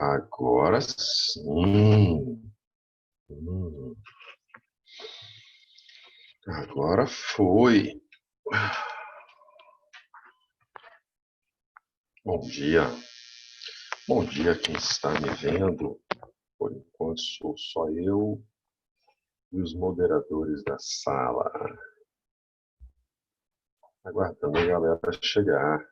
Agora sim. Hum, Agora foi. Bom dia. Bom dia quem está me vendo. Por enquanto sou só eu e os moderadores da sala. Aguardando a galera chegar.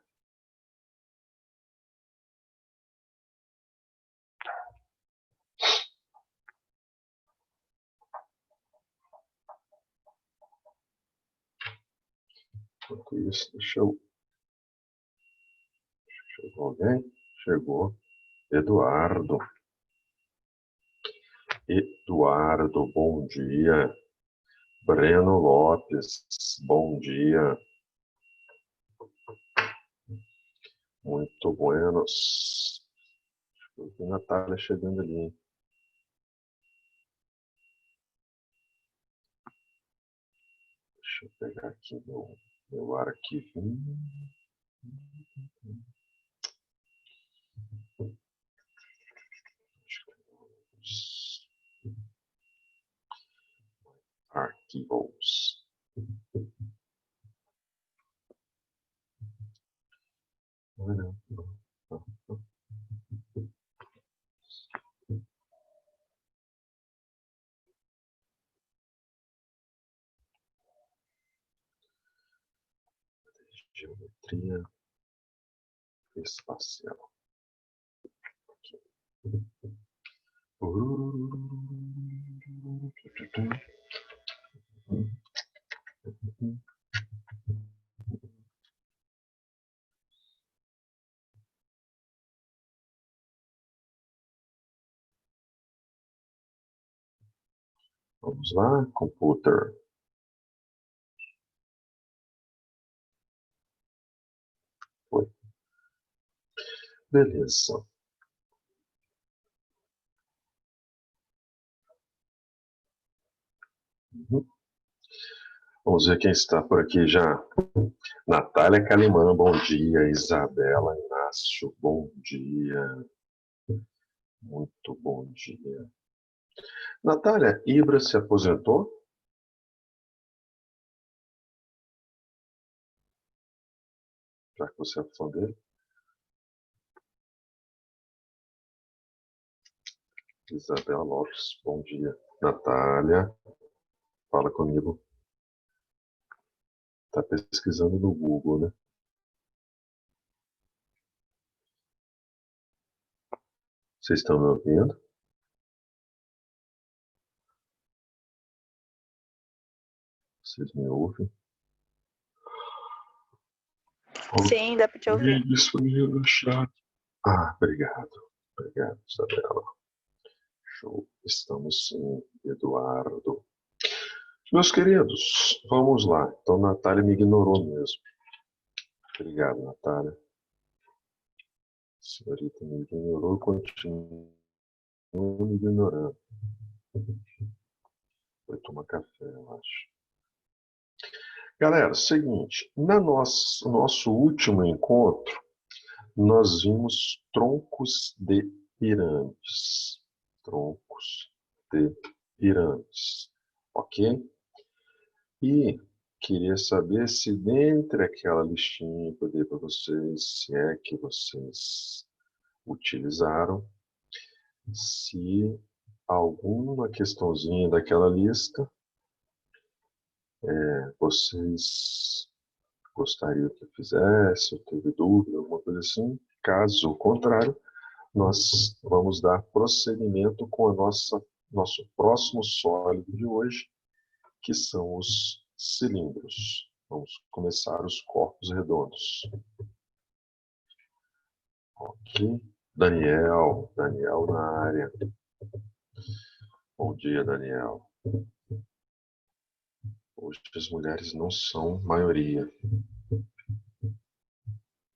Enquanto isso, Chegou alguém? Chegou. Eduardo. Eduardo, bom dia. Breno Lopes, bom dia. Muito buenos. Eu vi a Natália chegando ali, hein? Deixa eu pegar aqui meu arquivinho. Arquivos. Geometria espacial. Vamos lá, computer. Foi. Beleza. Vamos ver quem está por aqui já. Natália Calimã, bom dia. Isabela Inácio, bom dia. Muito bom dia. Natália, Ibra se aposentou? Já que você é fã dele. Isabela Lopes, bom dia. Natália, fala comigo. Está pesquisando no Google, né? Vocês estão me ouvindo? Vocês me ouvem? Sim, dá para te ouvir. Disponível no chat. Obrigado. Obrigado, Isabela. Show. Estamos sim, Eduardo. Meus queridos, vamos lá. Então, Natália me ignorou mesmo. Obrigado, Natália. A senhorita me ignorou e continua me ignorando. Foi tomar café, eu acho. Galera, seguinte. Nosso último encontro, nós vimos troncos de pirâmides. Troncos de pirâmides. Ok? E queria saber se dentre aquela listinha que eu dei para vocês, se é que vocês utilizaram, se alguma questãozinha daquela lista vocês gostariam que eu fizesse, ou teve dúvida, alguma coisa assim. Caso contrário, nós vamos dar prosseguimento com a nosso próximo sólido de hoje, que são os cilindros. Vamos começar os corpos redondos. Ok. Daniel na área. Bom dia, Daniel. Hoje as mulheres não são maioria.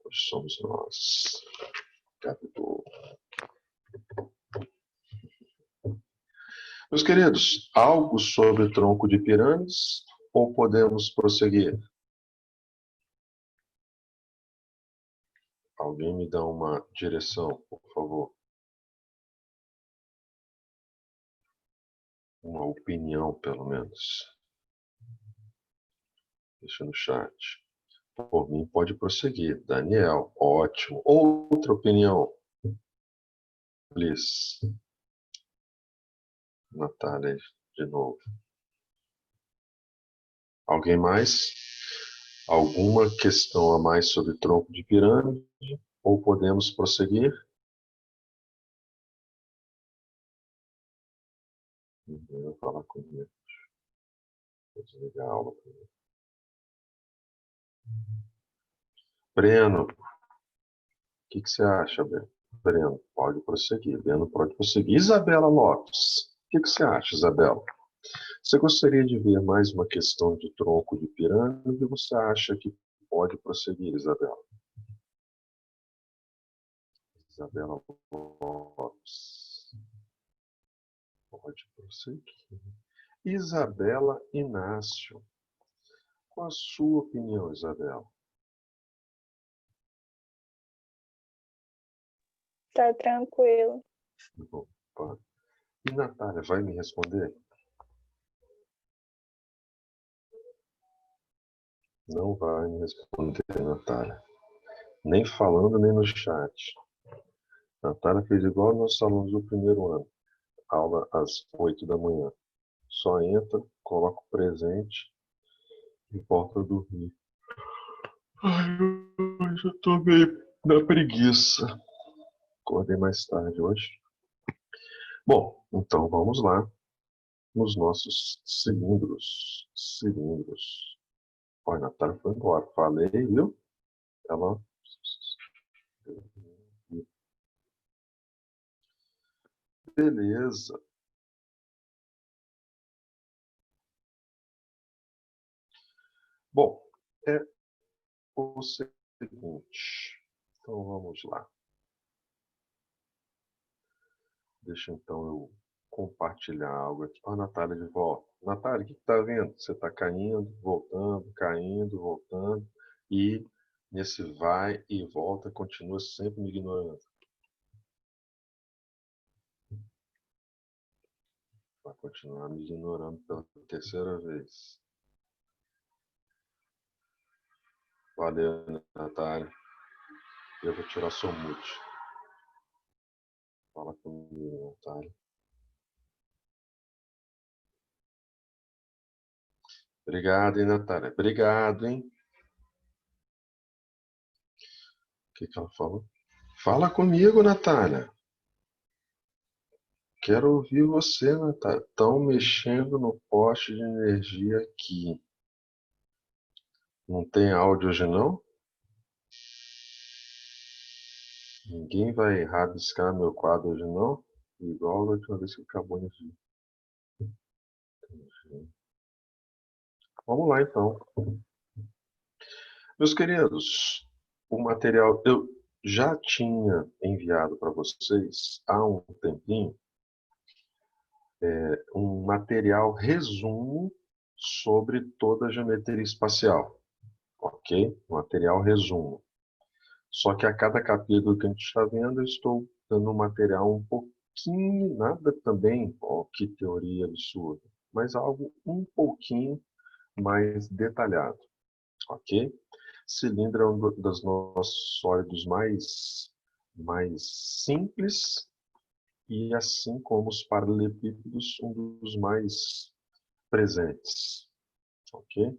Hoje somos nós. Gabigol. Meus queridos, algo sobre o tronco de pirâmides ou podemos prosseguir? Alguém me dá uma direção, por favor. uma opinião, pelo menos. Deixa no chat. Por mim, pode prosseguir. Daniel, ótimo. Outra opinião. Please. Natália, de novo. Alguém mais? Alguma questão a mais sobre tronco de pirâmide? Ou podemos prosseguir? Ninguém vai falar comigo. Vou desligar a aula primeiro. Breno, o que você acha, Breno? Breno, pode prosseguir. Breno pode prosseguir. Isabela Lopes, o que você acha, Isabela? Você gostaria de ver mais uma questão de tronco de pirâmide ou você acha que pode prosseguir, Isabela? Isabela Lopes. Pode prosseguir. Isabela Inácio. Qual a sua opinião, Isabela? Tá tranquilo. Opa. E Natália, vai me responder? Não vai me responder, Natália. Nem falando, nem no chat. Natália fez igual aos nossos alunos do primeiro ano. Aula às 8 da manhã. Só entra, coloca o presente e volta a dormir. Ai, hoje eu tô meio na preguiça. Acordei mais tarde hoje. Bom, então vamos lá nos nossos cilindros. Cilindros. Olha, a Natália foi embora. Falei, viu? Ela... Beleza. Bom, é o seguinte. Então vamos lá. Deixa então eu compartilhar algo aqui. Olha a Natália de volta. Natália, o que está vendo? Você está caindo, voltando, caindo, voltando. E nesse vai e volta, continua sempre me ignorando. Vai continuar me ignorando pela terceira vez. Valeu, Natália. Eu vou tirar seu mute. Fala comigo, Natália. Obrigado, hein, Natália. Obrigado, hein? O que ela falou? Fala comigo, Natália. Quero ouvir você, Natália. Estão mexendo no poste de energia aqui. Não tem áudio hoje, não? Ninguém vai rabiscar meu quadro hoje, não? Igual a última vez que acabou de vir. Vamos lá, então. Meus queridos, o material eu já tinha enviado para vocês há um tempinho um material resumo sobre toda a geometria espacial, ok? Material resumo. Só que a cada capítulo que a gente está vendo, eu estou dando um material um pouquinho, nada também, ó, que teoria absurda, mas algo um pouquinho mais detalhado, ok? Cilindro é um dos nossos sólidos mais simples e, assim como os paralelepípedos, um dos mais presentes, ok?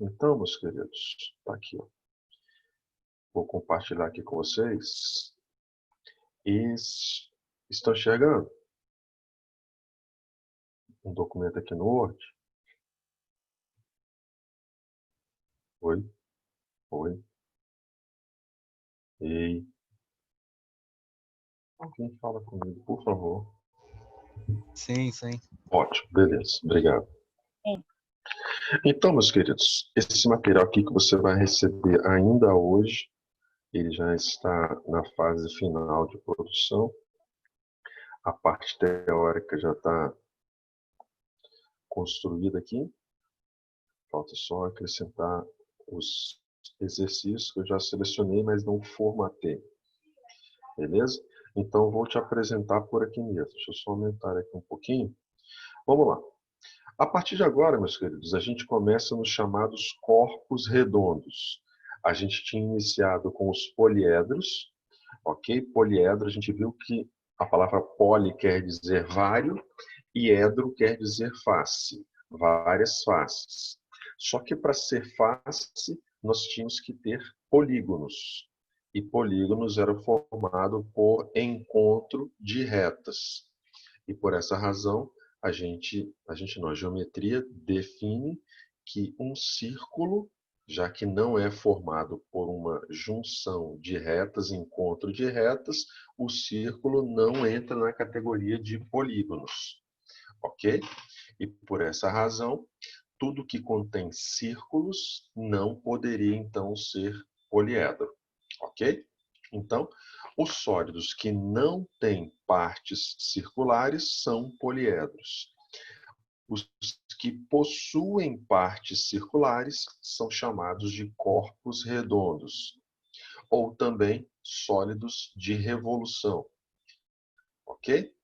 Então, meus queridos, tá aqui, ó. Vou compartilhar aqui com vocês. Estão enxergando? Um documento aqui no Word. Oi? Oi? Ei? Alguém fala comigo, por favor. Sim, sim. Ótimo, beleza. Obrigado. Sim. Então, meus queridos, esse material aqui que você vai receber ainda hoje, ele já está na fase final de produção. A parte teórica já está construída aqui. Falta só acrescentar os exercícios que eu já selecionei, mas não formatei. Beleza? Então, vou te apresentar por aqui mesmo. Deixa eu só aumentar aqui um pouquinho. Vamos lá. A partir de agora, meus queridos, a gente começa nos chamados corpos redondos. A gente tinha iniciado com os poliedros, ok? Poliedro, a gente viu que a palavra poli quer dizer vário e edro quer dizer face, várias faces. Só que para ser face, nós tínhamos que ter polígonos. E polígonos era formado por encontro de retas. E por essa razão, a geometria define que um círculo, já que não é formado por uma junção de retas, encontro de retas, o círculo não entra na categoria de polígonos, ok? E por essa razão, tudo que contém círculos não poderia então ser poliedro, ok? Então, os sólidos que não têm partes circulares são poliedros. Os que possuem partes circulares são chamados de corpos redondos, ou também sólidos de revolução. Ok?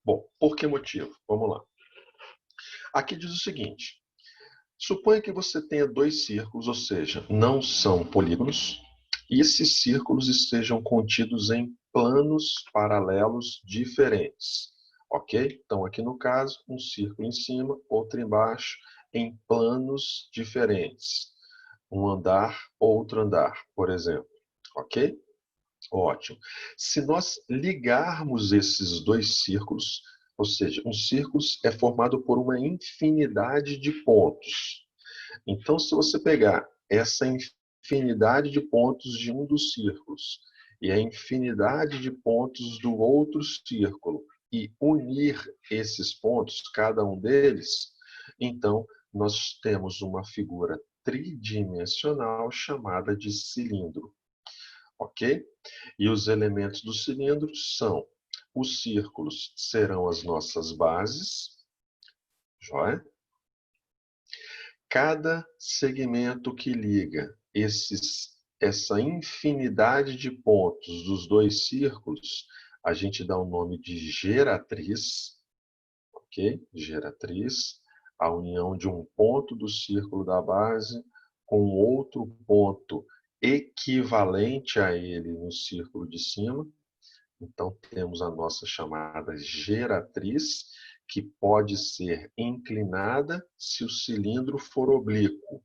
Bom, por que motivo? Vamos lá. Aqui diz o seguinte: suponha que você tenha dois círculos, ou seja, não são polígonos, e esses círculos estejam contidos em planos paralelos diferentes. Ok? Então, aqui no caso, um círculo em cima, outro embaixo, em planos diferentes. Um andar, outro andar, por exemplo. Ok? Ótimo. Se nós ligarmos esses dois círculos, ou seja, um círculo é formado por uma infinidade de pontos. Então, se você pegar essa infinidade de pontos de um dos círculos e a infinidade de pontos do outro círculo e unir esses pontos, cada um deles, então nós temos uma figura tridimensional chamada de cilindro. Ok? E os elementos do cilindro são: os círculos serão as nossas bases, joia? Cada segmento que liga essa infinidade de pontos dos dois círculos, a gente dá o nome de geratriz, ok? Geratriz, a união de um ponto do círculo da base com outro ponto equivalente a ele no círculo de cima. Então, temos a nossa chamada geratriz, que pode ser inclinada se o cilindro for oblíquo,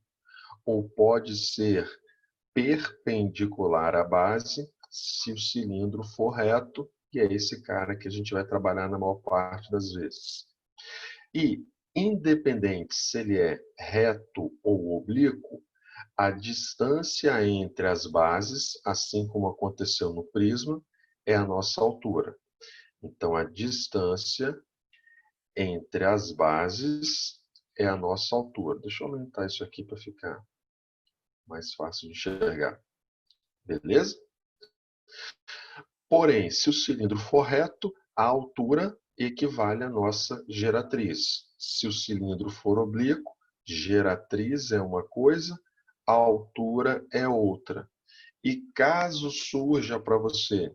ou pode ser perpendicular à base se o cilindro for reto, e é esse cara que a gente vai trabalhar na maior parte das vezes. E, independente se ele é reto ou oblíquo, a distância entre as bases, assim como aconteceu no prisma, é a nossa altura. Então, a distância entre as bases é a nossa altura. Deixa eu aumentar isso aqui para ficar mais fácil de enxergar. Beleza? Porém, se o cilindro for reto, a altura equivale à nossa geratriz. Se o cilindro for oblíquo, geratriz é uma coisa, a altura é outra. E caso surja para você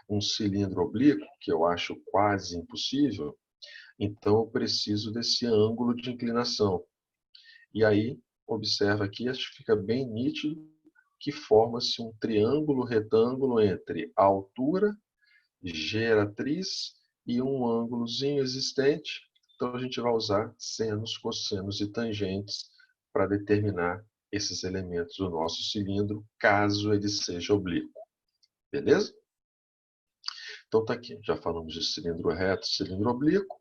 um cilindro oblíquo, que eu acho quase impossível, então eu preciso desse ângulo de inclinação. E aí, observa aqui, acho que fica bem nítido que forma-se um triângulo retângulo entre a altura, geratriz e um ângulozinho existente. Então a gente vai usar senos, cossenos e tangentes para determinar esses elementos do nosso cilindro, caso ele seja oblíquo. Beleza? Então tá aqui, já falamos de cilindro reto, cilindro oblíquo.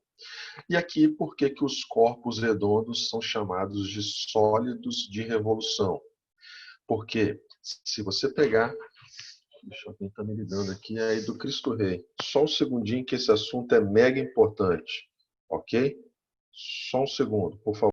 E aqui, por que que os corpos redondos são chamados de sólidos de revolução? Porque se você pegar... Deixa eu ver, está me ligando aqui, é aí do Cristo Rei. Só um segundinho que esse assunto é mega importante. Ok? Só um segundo, por favor.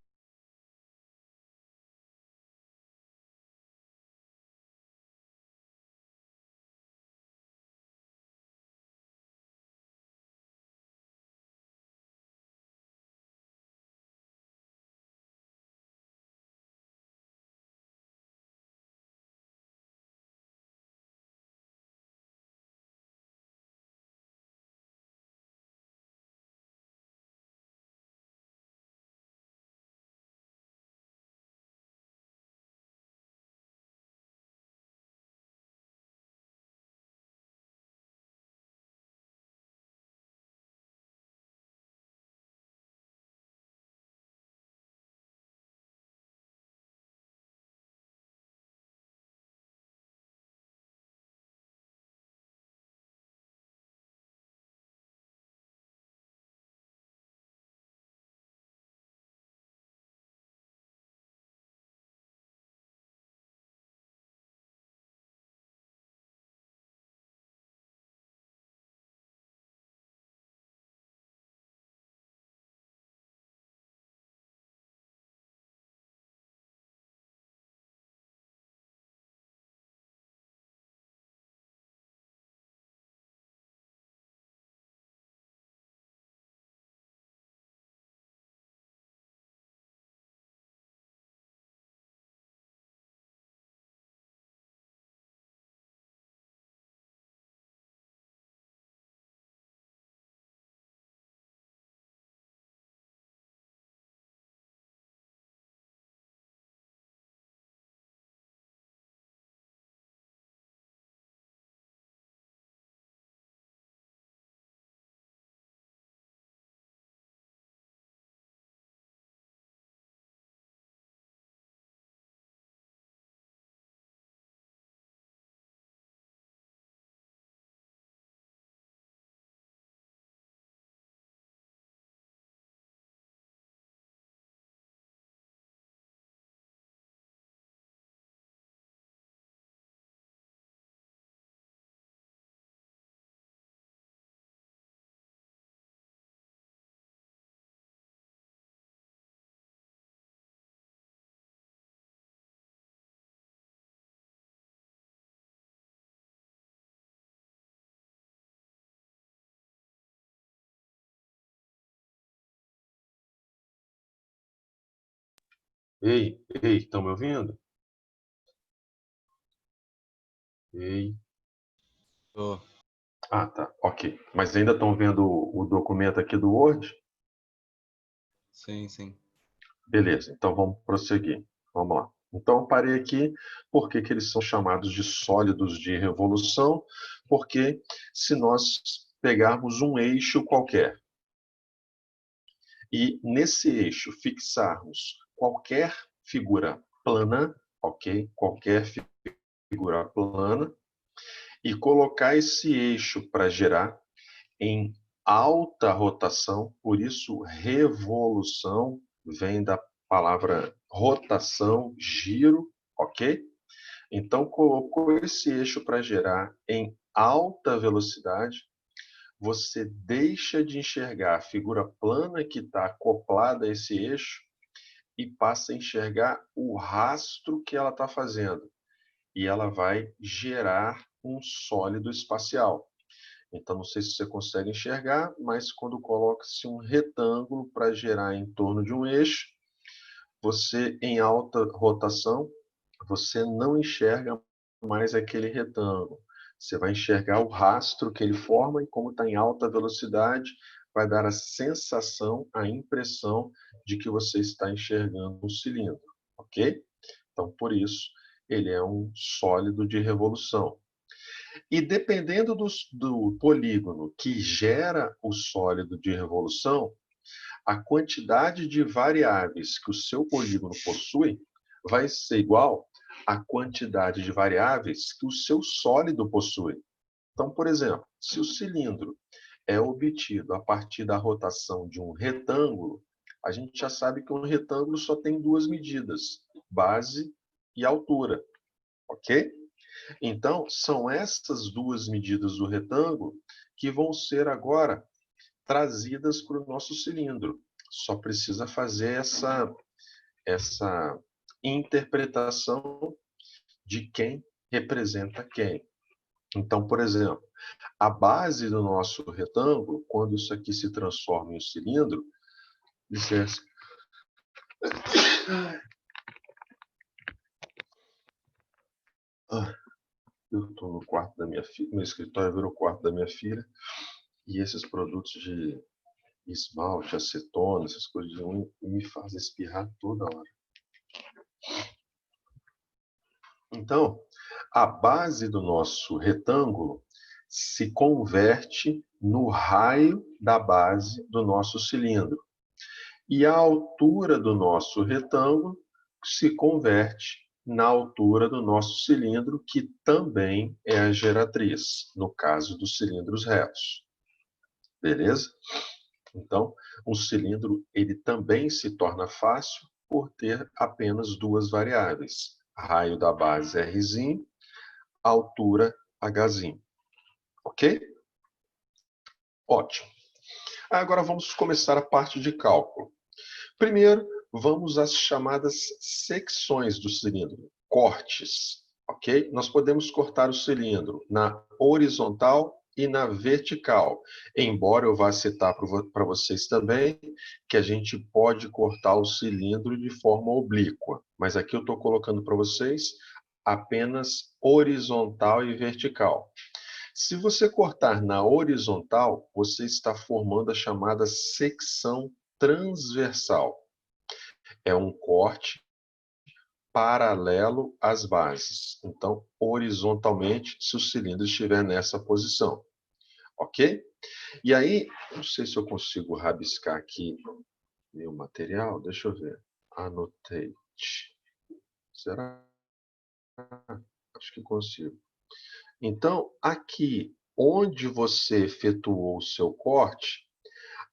Ei, ei, estão me ouvindo? Ei. Tô. Ah, tá, ok. Mas ainda estão vendo o documento aqui do Word? Sim, sim. Beleza, então vamos prosseguir. Vamos lá. Então, eu parei aqui. Por que que eles são chamados de sólidos de revolução? Porque se nós pegarmos um eixo qualquer e nesse eixo fixarmos qualquer figura plana, ok? Qualquer figura plana, e colocar esse eixo para gerar em alta rotação, por isso revolução vem da palavra rotação, giro, ok? Então colocou esse eixo para gerar em alta velocidade, você deixa de enxergar a figura plana que está acoplada a esse eixo e passa a enxergar o rastro que ela está fazendo. E ela vai gerar um sólido espacial. Então, não sei se você consegue enxergar, mas quando coloca-se um retângulo para gerar em torno de um eixo, você, em alta rotação, você não enxerga mais aquele retângulo. Você vai enxergar o rastro que ele forma e, como está em alta velocidade, vai dar a sensação, a impressão de que você está enxergando um cilindro, ok? Então, por isso, ele é um sólido de revolução. E dependendo do polígono que gera o sólido de revolução, a quantidade de variáveis que o seu polígono possui vai ser igual à quantidade de variáveis que o seu sólido possui. Então, por exemplo, se o cilindro é obtido a partir da rotação de um retângulo, a gente já sabe que um retângulo só tem duas medidas, base e altura, ok? Então, são essas duas medidas do retângulo que vão ser agora trazidas para o nosso cilindro. Só precisa fazer essa interpretação de quem representa quem. Então, por exemplo, a base do nosso retângulo, quando isso aqui se transforma em um cilindro, licença. Eu estou no quarto da minha filha, meu escritório virou o quarto da minha filha, e esses produtos de esmalte, acetona, essas coisas de unha, me fazem espirrar toda hora. Então, a base do nosso retângulo se converte no raio da base do nosso cilindro. E a altura do nosso retângulo se converte na altura do nosso cilindro, que também é a geratriz, no caso dos cilindros retos. Beleza? Então, um cilindro ele também se torna fácil por ter apenas duas variáveis. Raio da base R', altura H'. Ok? Ótimo. Agora vamos começar a parte de cálculo. Primeiro, vamos às chamadas secções do cilindro, cortes. Ok? Nós podemos cortar o cilindro na horizontal e na vertical. Embora eu vá citar para vocês também que a gente pode cortar o cilindro de forma oblíqua. Mas aqui eu estou colocando para vocês apenas horizontal e vertical. Se você cortar na horizontal, você está formando a chamada secção transversal. É um corte paralelo às bases. Então, horizontalmente, se o cilindro estiver nessa posição. Ok? E aí, não sei se eu consigo rabiscar aqui meu material. Deixa eu ver. Annotate. Será? Acho que consigo. Então, aqui onde você efetuou o seu corte,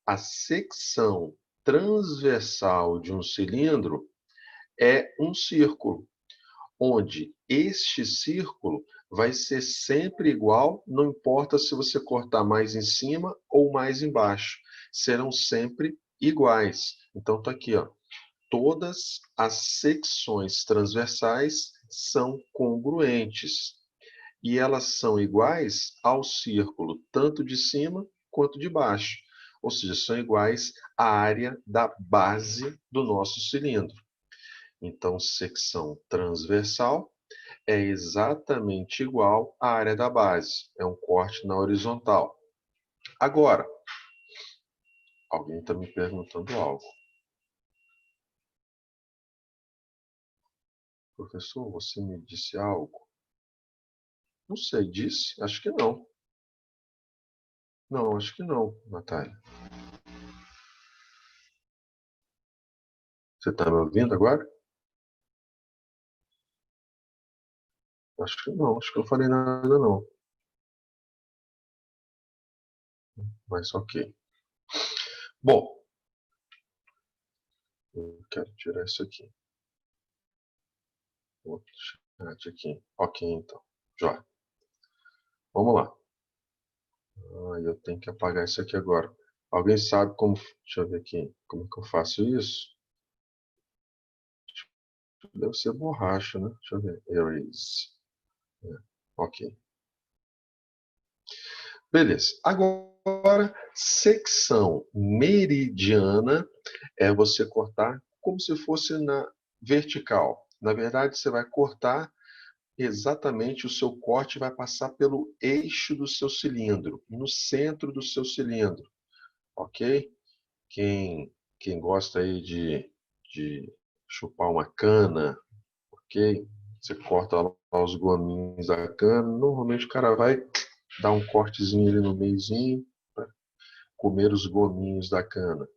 a secção transversal de um cilindro é um círculo, onde este círculo vai ser sempre igual, não importa se você cortar mais em cima ou mais embaixo, serão sempre iguais. Então, está aqui, ó. Todas as secções transversais são congruentes e elas são iguais ao círculo, tanto de cima quanto de baixo. Ou seja, são iguais à área da base do nosso cilindro. Então, secção transversal é exatamente igual à área da base. É um corte na horizontal. Agora, alguém está me perguntando algo. Professor, você me disse algo? Não sei, disse? Acho que não. Não, acho que não, Natália. Você está me ouvindo agora? Acho que não, acho que eu não falei nada não. Mas ok. Bom, eu quero tirar isso aqui. Vou tirar aqui. Ok, então. Já. Vamos lá. Eu tenho que apagar isso aqui agora. Alguém sabe como... Deixa eu ver aqui. Como que eu faço isso? Deve ser borracha, né? Deixa eu ver. Erase. Ok. Beleza. Agora, secção meridiana é você cortar como se fosse na vertical. Na verdade, você vai cortar exatamente, o seu corte vai passar pelo eixo do seu cilindro, no centro do seu cilindro, ok? Quem gosta aí de chupar uma cana, ok? Você corta lá os gominhos da cana, normalmente o cara vai dar um cortezinho ali no meiozinho, para comer os gominhos da cana,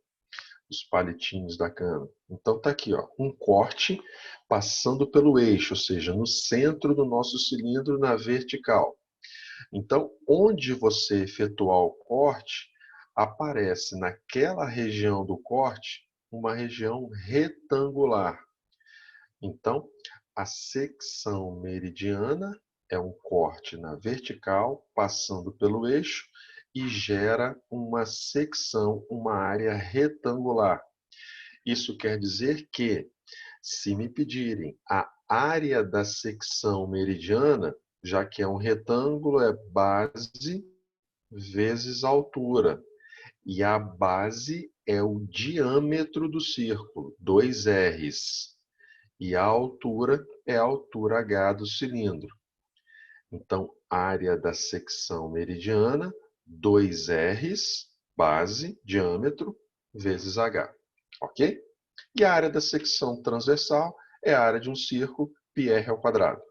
os palitinhos da cana. Então tá aqui, ó, um corte passando pelo eixo, ou seja, no centro do nosso cilindro na vertical. Então, onde você efetuar o corte, aparece naquela região do corte uma região retangular. Então, a secção meridiana é um corte na vertical, passando pelo eixo, e gera uma secção, uma área retangular. Isso quer dizer que, se me pedirem a área da secção meridiana, já que é um retângulo, é base vezes altura. E a base é o diâmetro do círculo, 2 R's. E a altura é a altura H do cilindro. Então, área da secção meridiana, 2 R's, base, diâmetro, vezes H. Ok? E a área da secção transversal é a área de um círculo, πr ao quadrado.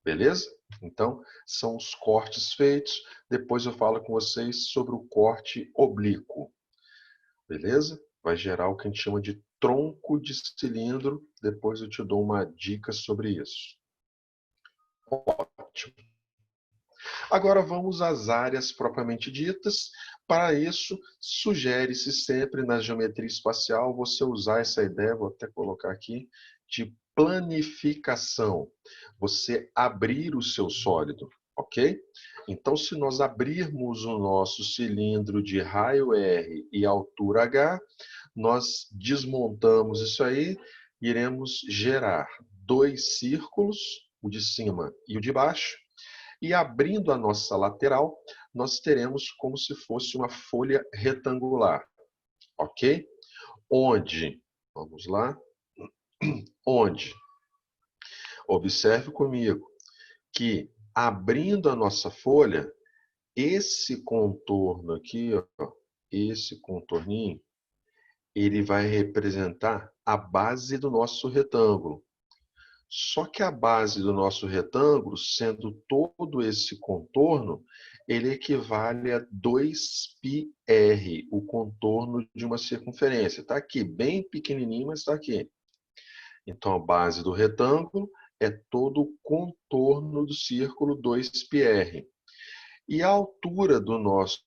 Beleza? Então, são os cortes feitos. Depois eu falo com vocês sobre o corte oblíquo. Beleza? Vai gerar o que a gente chama de tronco de cilindro. Depois eu te dou uma dica sobre isso. Ótimo. Agora vamos às áreas propriamente ditas. Para isso, sugere-se sempre na geometria espacial você usar essa ideia, vou até colocar aqui, de planificação. Você abrir o seu sólido, ok? Então, se nós abrirmos o nosso cilindro de raio R e altura H, nós desmontamos isso aí, iremos gerar 2 círculos, o de cima e o de baixo, e abrindo a nossa lateral, nós teremos como se fosse uma folha retangular, ok? Onde, vamos lá, onde, observe comigo, que abrindo a nossa folha, esse contorno aqui, ó, esse contorninho, ele vai representar a base do nosso retângulo. Só que a base do nosso retângulo, sendo todo esse contorno, ele equivale a 2πr, o contorno de uma circunferência. Está aqui, bem pequenininho, mas está aqui. Então, a base do retângulo é todo o contorno do círculo 2πr. E a altura do nosso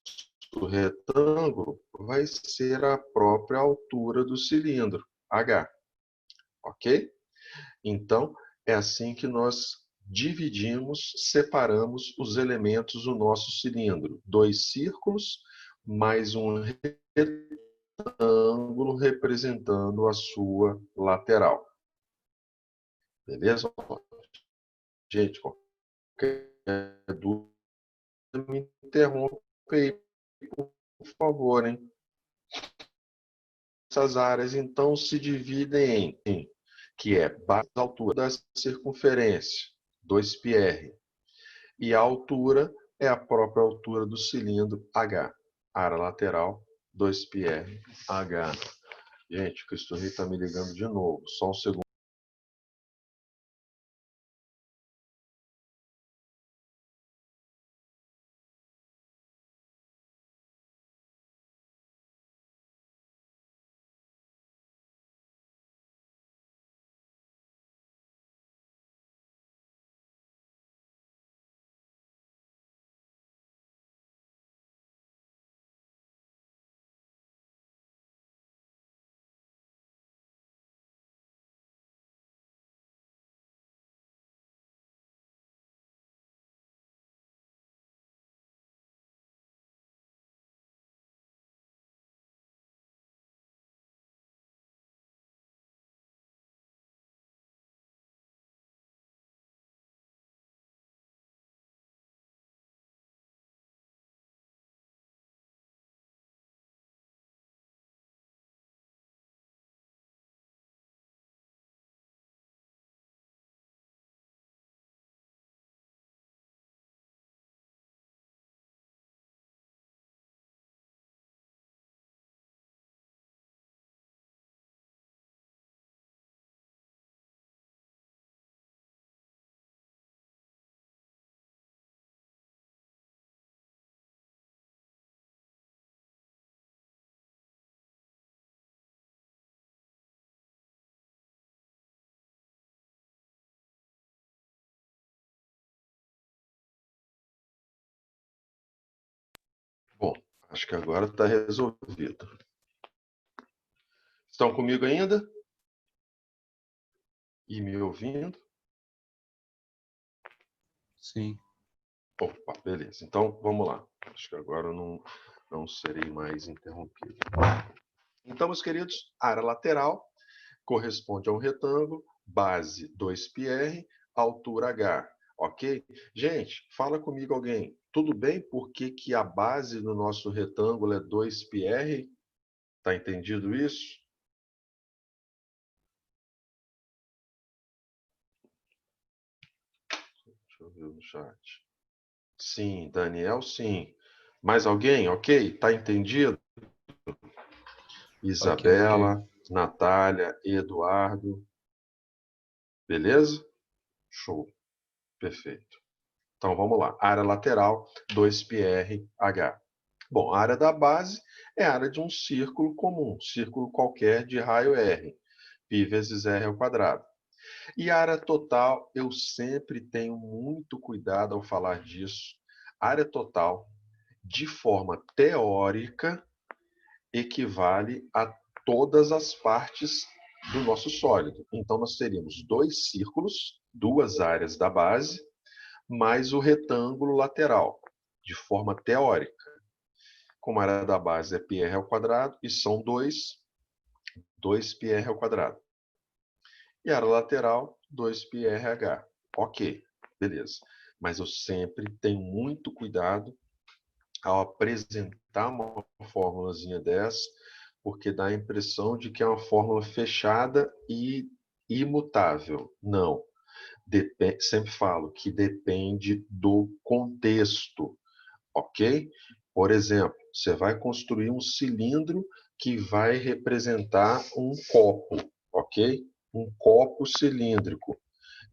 retângulo vai ser a própria altura do cilindro, h. Ok? Então, é assim que nós dividimos, separamos os elementos do nosso cilindro. 2 círculos mais um retângulo representando a sua lateral. Beleza? Gente, qualquer dúvida, me interrompe aí, por favor, hein? Essas áreas, então, se dividem em que é base da altura da circunferência, 2πr. E a altura é a própria altura do cilindro H. Área lateral, 2πr, H. Gente, o Cristo Rei está me ligando de novo. Só um segundo. Bom, acho que agora está resolvido. Estão comigo ainda? E me ouvindo? Sim. Opa, beleza. Então, vamos lá. Acho que agora eu não serei mais interrompido. Então, meus queridos, área lateral corresponde a um retângulo, base 2πr, altura h. Ok? Gente, fala comigo alguém. Tudo bem por que a base do nosso retângulo é 2πr? Tá entendido isso? Deixa eu ver no chat. Sim, Daniel, sim. Mais alguém? Ok? Tá entendido? Ok. Isabela, Natália, Eduardo. Beleza? Show. Perfeito. Então vamos lá. Área lateral, 2πrh. Bom, a área da base é a área de um círculo comum, círculo qualquer de raio r. Π vezes r ao quadrado. E a área total, eu sempre tenho muito cuidado ao falar disso. Área total, de forma teórica, equivale a todas as partes do nosso sólido. Então, nós teríamos dois círculos, duas áreas da base, mais o retângulo lateral, de forma teórica. Como a área da base é πr ao quadrado, e são 2πr ao quadrado. E a área lateral, 2πrh. Ok, beleza. Mas eu sempre tenho muito cuidado ao apresentar uma fórmulazinha dessa, porque dá a impressão de que é uma fórmula fechada e imutável. Não. Sempre falo que depende do contexto, ok? Por exemplo, você vai construir um cilindro que vai representar um copo, ok? Um copo cilíndrico.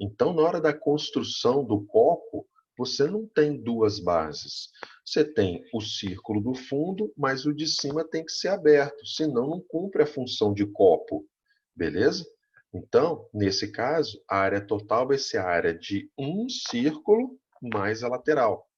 Então, na hora da construção do copo, você não tem duas bases. Você tem o círculo do fundo, mas o de cima tem que ser aberto, senão não cumpre a função de copo. Beleza? Então, nesse caso, a área total vai ser a área de um círculo mais a lateral.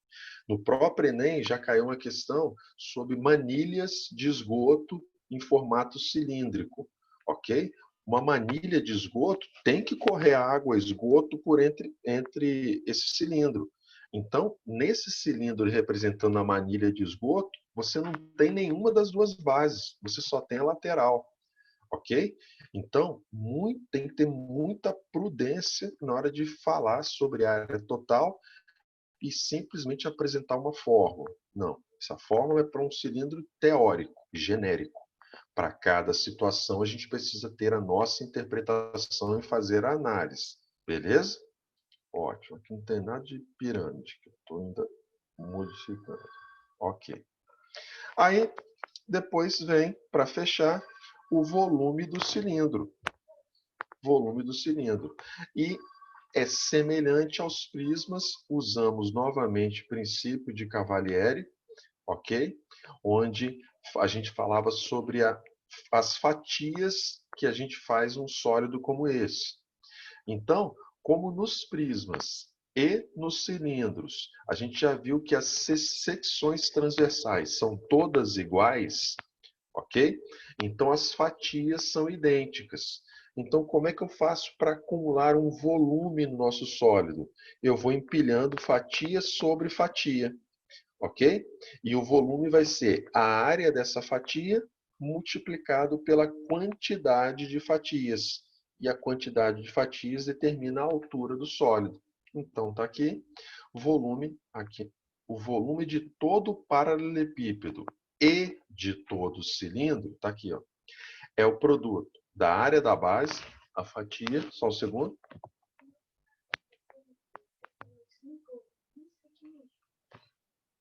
No próprio Enem já caiu uma questão sobre manilhas de esgoto em formato cilíndrico, ok? Uma manilha de esgoto tem que correr água, esgoto por entre esse cilindro. Então, nesse cilindro representando a manilha de esgoto, você não tem nenhuma das duas bases, você só tem a lateral, ok? Então, tem que ter muita prudência na hora de falar sobre a área total e simplesmente apresentar uma fórmula. Não, essa fórmula é para um cilindro teórico, genérico. Para cada situação, a gente precisa ter a nossa interpretação e fazer a análise. Beleza? Ótimo. Aqui não tem nada de pirâmide, que eu estou ainda modificando. Ok. Aí, depois vem, para fechar, o volume do cilindro. Volume do cilindro. E é semelhante aos prismas, usamos novamente o princípio de Cavalieri, ok? Onde a gente falava sobre as fatias que a gente faz um sólido como esse. Então, como nos prismas e nos cilindros, a gente já viu que as secções transversais são todas iguais, ok? Então, as fatias são idênticas. Então, como é que eu faço para acumular um volume no nosso sólido? Eu vou empilhando fatia sobre fatia, ok? E o volume vai ser a área dessa fatia multiplicado pela quantidade de fatias. E a quantidade de fatias determina a altura do sólido. Então, está aqui, aqui, o volume de todo o paralelepípedo e de todo o cilindro, está aqui, ó, é o produto da área da base, a fatia, só um segundo.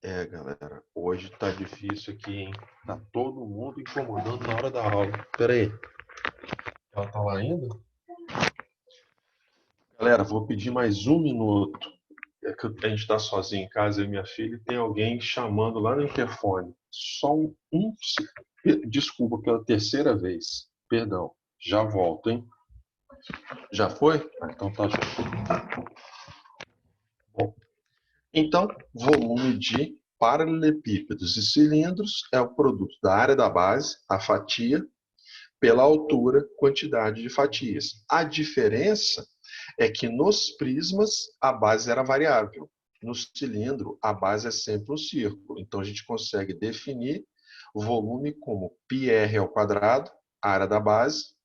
Galera, hoje tá difícil aqui, hein? Tá todo mundo incomodando na hora da aula. Pera aí. Ela tá lá ainda? Galera, vou pedir mais um minuto. É que a gente tá sozinho em casa, eu e minha filha, e tem alguém chamando lá no interfone. Só desculpa, pela terceira vez. Perdão. Já volto, hein? Já foi? Então tá já. Bom, então, volume de paralelepípedos e cilindros é o produto da área da base, a fatia, pela altura, quantidade de fatias. A diferença é que nos prismas a base era variável. No cilindro, a base é sempre um círculo. Então, a gente consegue definir o volume como πr ao quadrado, área da base,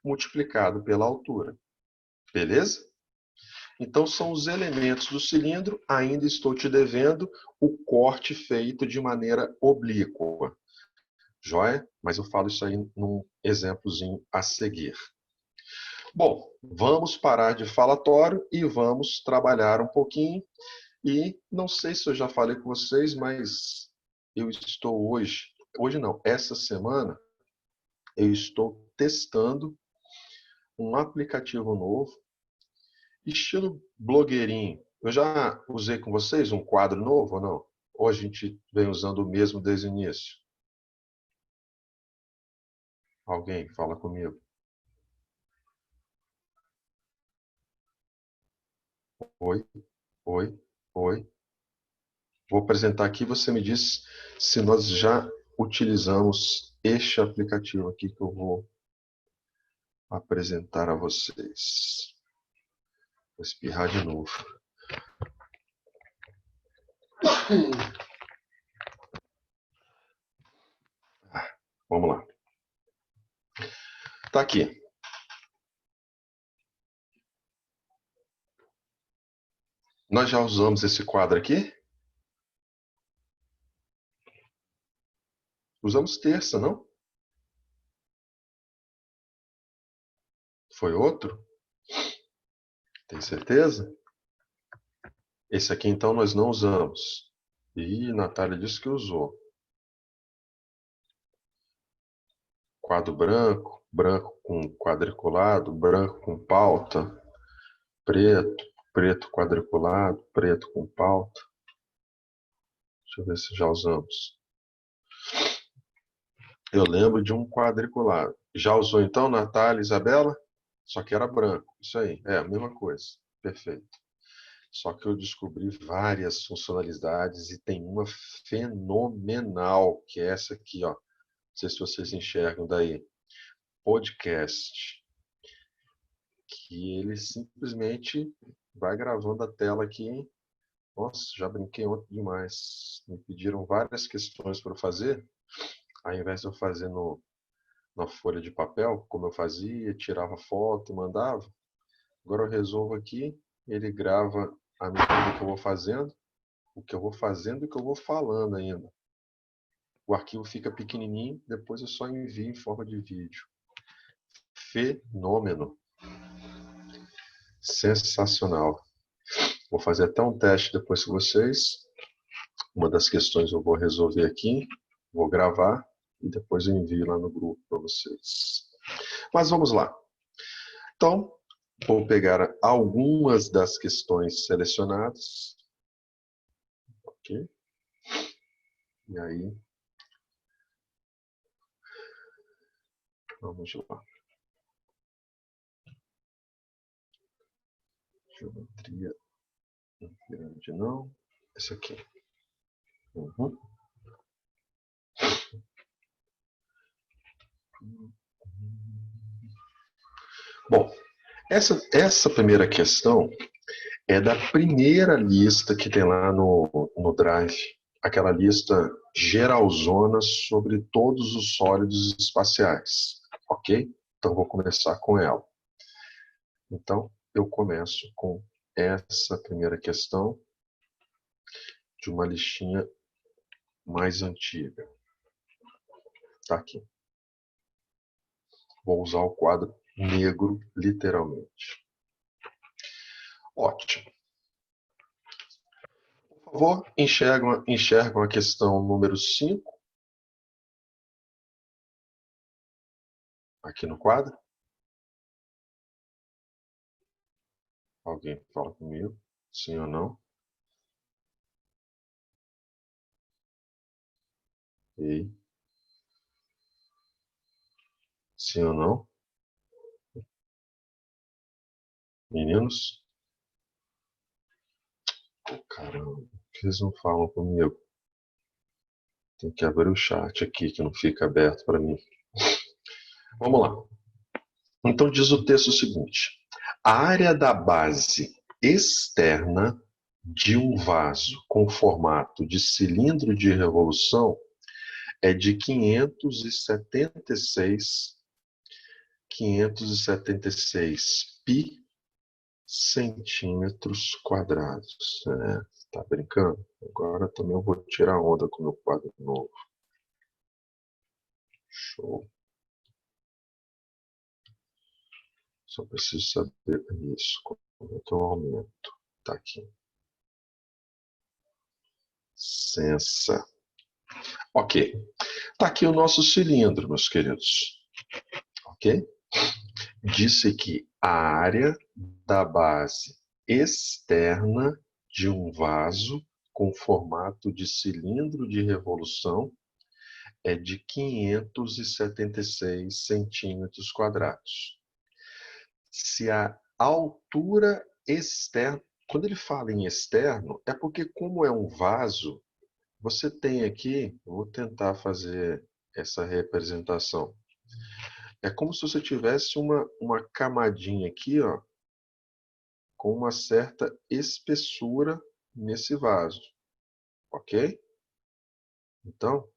multiplicado pela altura. Beleza? Então, são os elementos do cilindro. Ainda estou te devendo o corte feito de maneira oblíqua. Joia? Mas eu falo isso aí num exemplozinho a seguir. Bom, vamos parar de falatório e vamos trabalhar um pouquinho. E não sei se eu já falei com vocês, mas eu estou hoje não, essa semana, eu estou testando um aplicativo novo, estilo blogueirinho. Eu já usei com vocês um quadro novo ou não? Ou a gente vem usando o mesmo desde o início? Alguém fala comigo. Oi, oi, oi. Vou apresentar aqui, você me diz se nós já utilizamos este aplicativo aqui que eu vou apresentar a vocês. Vou espirrar de novo. Vamos lá. Tá aqui. Nós já usamos esse quadro aqui? Usamos terça, não? Foi outro? Tem certeza? Esse aqui, então, nós não usamos. Ih, Natália disse que usou. Quadro branco, branco com quadriculado, branco com pauta, preto, preto quadriculado, preto com pauta. Deixa eu ver se já usamos. Eu lembro de um quadriculado. Já usou então, Natália, Isabela? Só que era branco. Isso aí. É a mesma coisa. Perfeito. Só que eu descobri várias funcionalidades e tem uma fenomenal, que é essa aqui, ó. Não sei se vocês enxergam daí. Podcast. Que ele simplesmente vai gravando a tela aqui. Nossa, já brinquei ontem demais. Me pediram várias questões para fazer. Ao invés de eu fazer na folha de papel, como eu fazia, tirava foto e mandava, agora eu resolvo aqui, ele grava a medida que eu vou fazendo, o que eu vou fazendo e o que eu vou falando ainda. O arquivo fica pequenininho, depois eu só envio em forma de vídeo. Fenômeno. Sensacional. Vou fazer até um teste depois com vocês. Uma das questões eu vou resolver aqui, vou gravar e depois eu envio lá no grupo para vocês. Mas vamos lá. Então, vou pegar algumas das questões selecionadas. Ok? E aí, vamos lá. Geometria grande não. Esse aqui. Uhum. Bom, essa primeira questão é da primeira lista que tem lá no Drive. Aquela lista geralzona sobre todos os sólidos espaciais. Ok? Então, vou começar com ela. Então, eu começo com essa primeira questão de uma listinha mais antiga. Está aqui. Vou usar o quadro negro, literalmente. Ótimo. Por favor, enxergam a questão número 5. Aqui no quadro. Alguém fala comigo? Sim ou não? E sim ou não? Meninos? Oh, caramba, por que eles não falam comigo? Tem que abrir o chat aqui, que não fica aberto para mim. Vamos lá. Então diz o texto seguinte. A área da base externa de um vaso com formato de cilindro de revolução é de 576 pi centímetros quadrados. Tá brincando? Agora também eu vou tirar onda com o meu quadro novo. Show. Só preciso saber isso. Como é que eu aumento? Tá aqui. Sensa. Ok. Tá aqui o nosso cilindro, meus queridos. Ok? Disse que a área da base externa de um vaso com formato de cilindro de revolução é de 576 centímetros quadrados. Se a altura externa, quando ele fala em externo, é porque como é um vaso, você tem aqui, vou tentar fazer essa representação. É como se você tivesse uma camadinha aqui, ó, com uma certa espessura nesse vaso, ok? Então,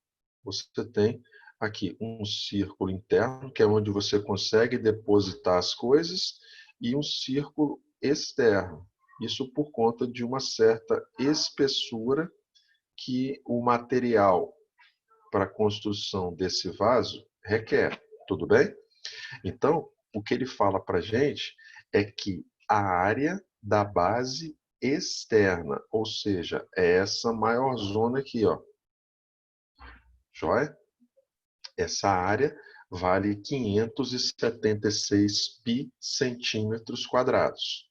você tem aqui um círculo interno, que é onde você consegue depositar as coisas, e um círculo externo. Isso por conta de uma certa espessura que o material para a construção desse vaso requer. Tudo bem? Então, o que ele fala para a gente é que a área da base externa, ou seja, é essa maior zona aqui, ó. Joia? Essa área vale 576 pi centímetros quadrados.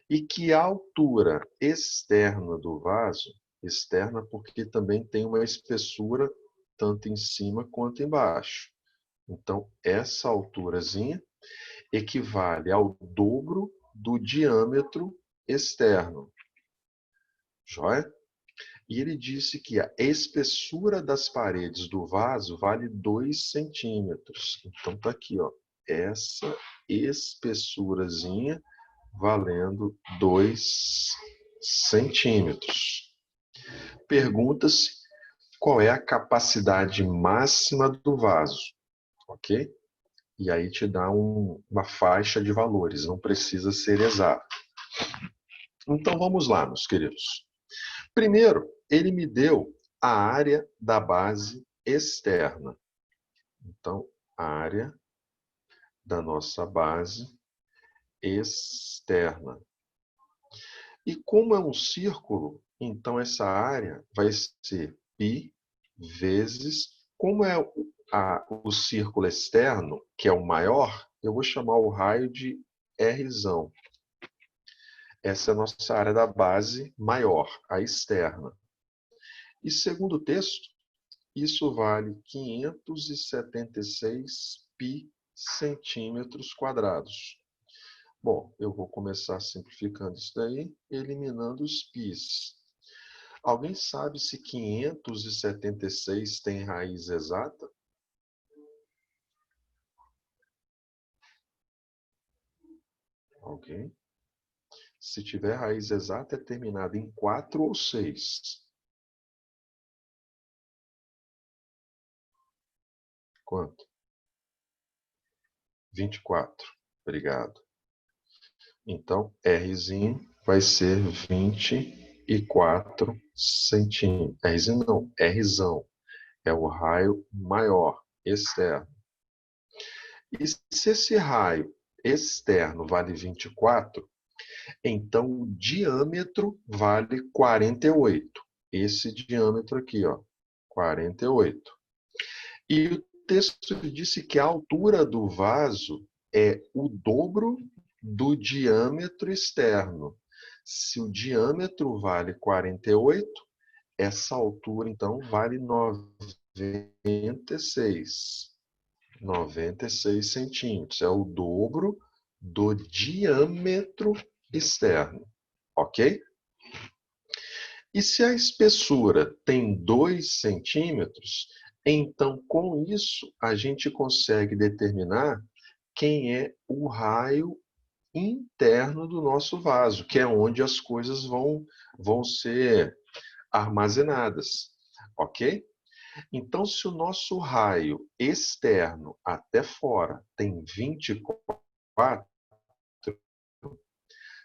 E que a altura externa do vaso, externa porque também tem uma espessura tanto em cima quanto embaixo. Então, essa alturazinha equivale ao dobro do diâmetro externo. Joia? E ele disse que a espessura das paredes do vaso vale 2 centímetros. Então tá aqui, ó, essa espessurazinha valendo 2 centímetros. Pergunta-se qual é a capacidade máxima do vaso, ok? E aí te dá uma faixa de valores, não precisa ser exato. Então vamos lá, meus queridos. Primeiro, ele me deu a área da base externa. Então, área da nossa base externa. E como é um círculo, então essa área vai ser π vezes, como é o círculo externo, que é o maior, eu vou chamar o raio de Rzão. Essa é a nossa área da base maior, a externa. E segundo o texto, isso vale 576 π centímetros quadrados. Bom, eu vou começar simplificando isso daí, eliminando os π's. Alguém sabe se 576 tem raiz exata? Alguém? Se tiver raiz exata, é terminada em 4 ou 6. Quanto? 24. Obrigado. Então, Rzinho vai ser 24 centímetros. Rzinho não, Rzão. É o raio maior, externo. E se esse raio externo vale 24, então o diâmetro vale 48. Esse diâmetro aqui, ó, 48. E o texto disse que a altura do vaso é o dobro do diâmetro externo. Se o diâmetro vale 48, essa altura, então, vale 96. 96 centímetros. É o dobro do diâmetro externo. Ok? E se a espessura tem 2 centímetros, então, com isso, a gente consegue determinar quem é o raio interno do nosso vaso, que é onde as coisas vão ser armazenadas. Ok? Então, se o nosso raio externo até fora tem 24,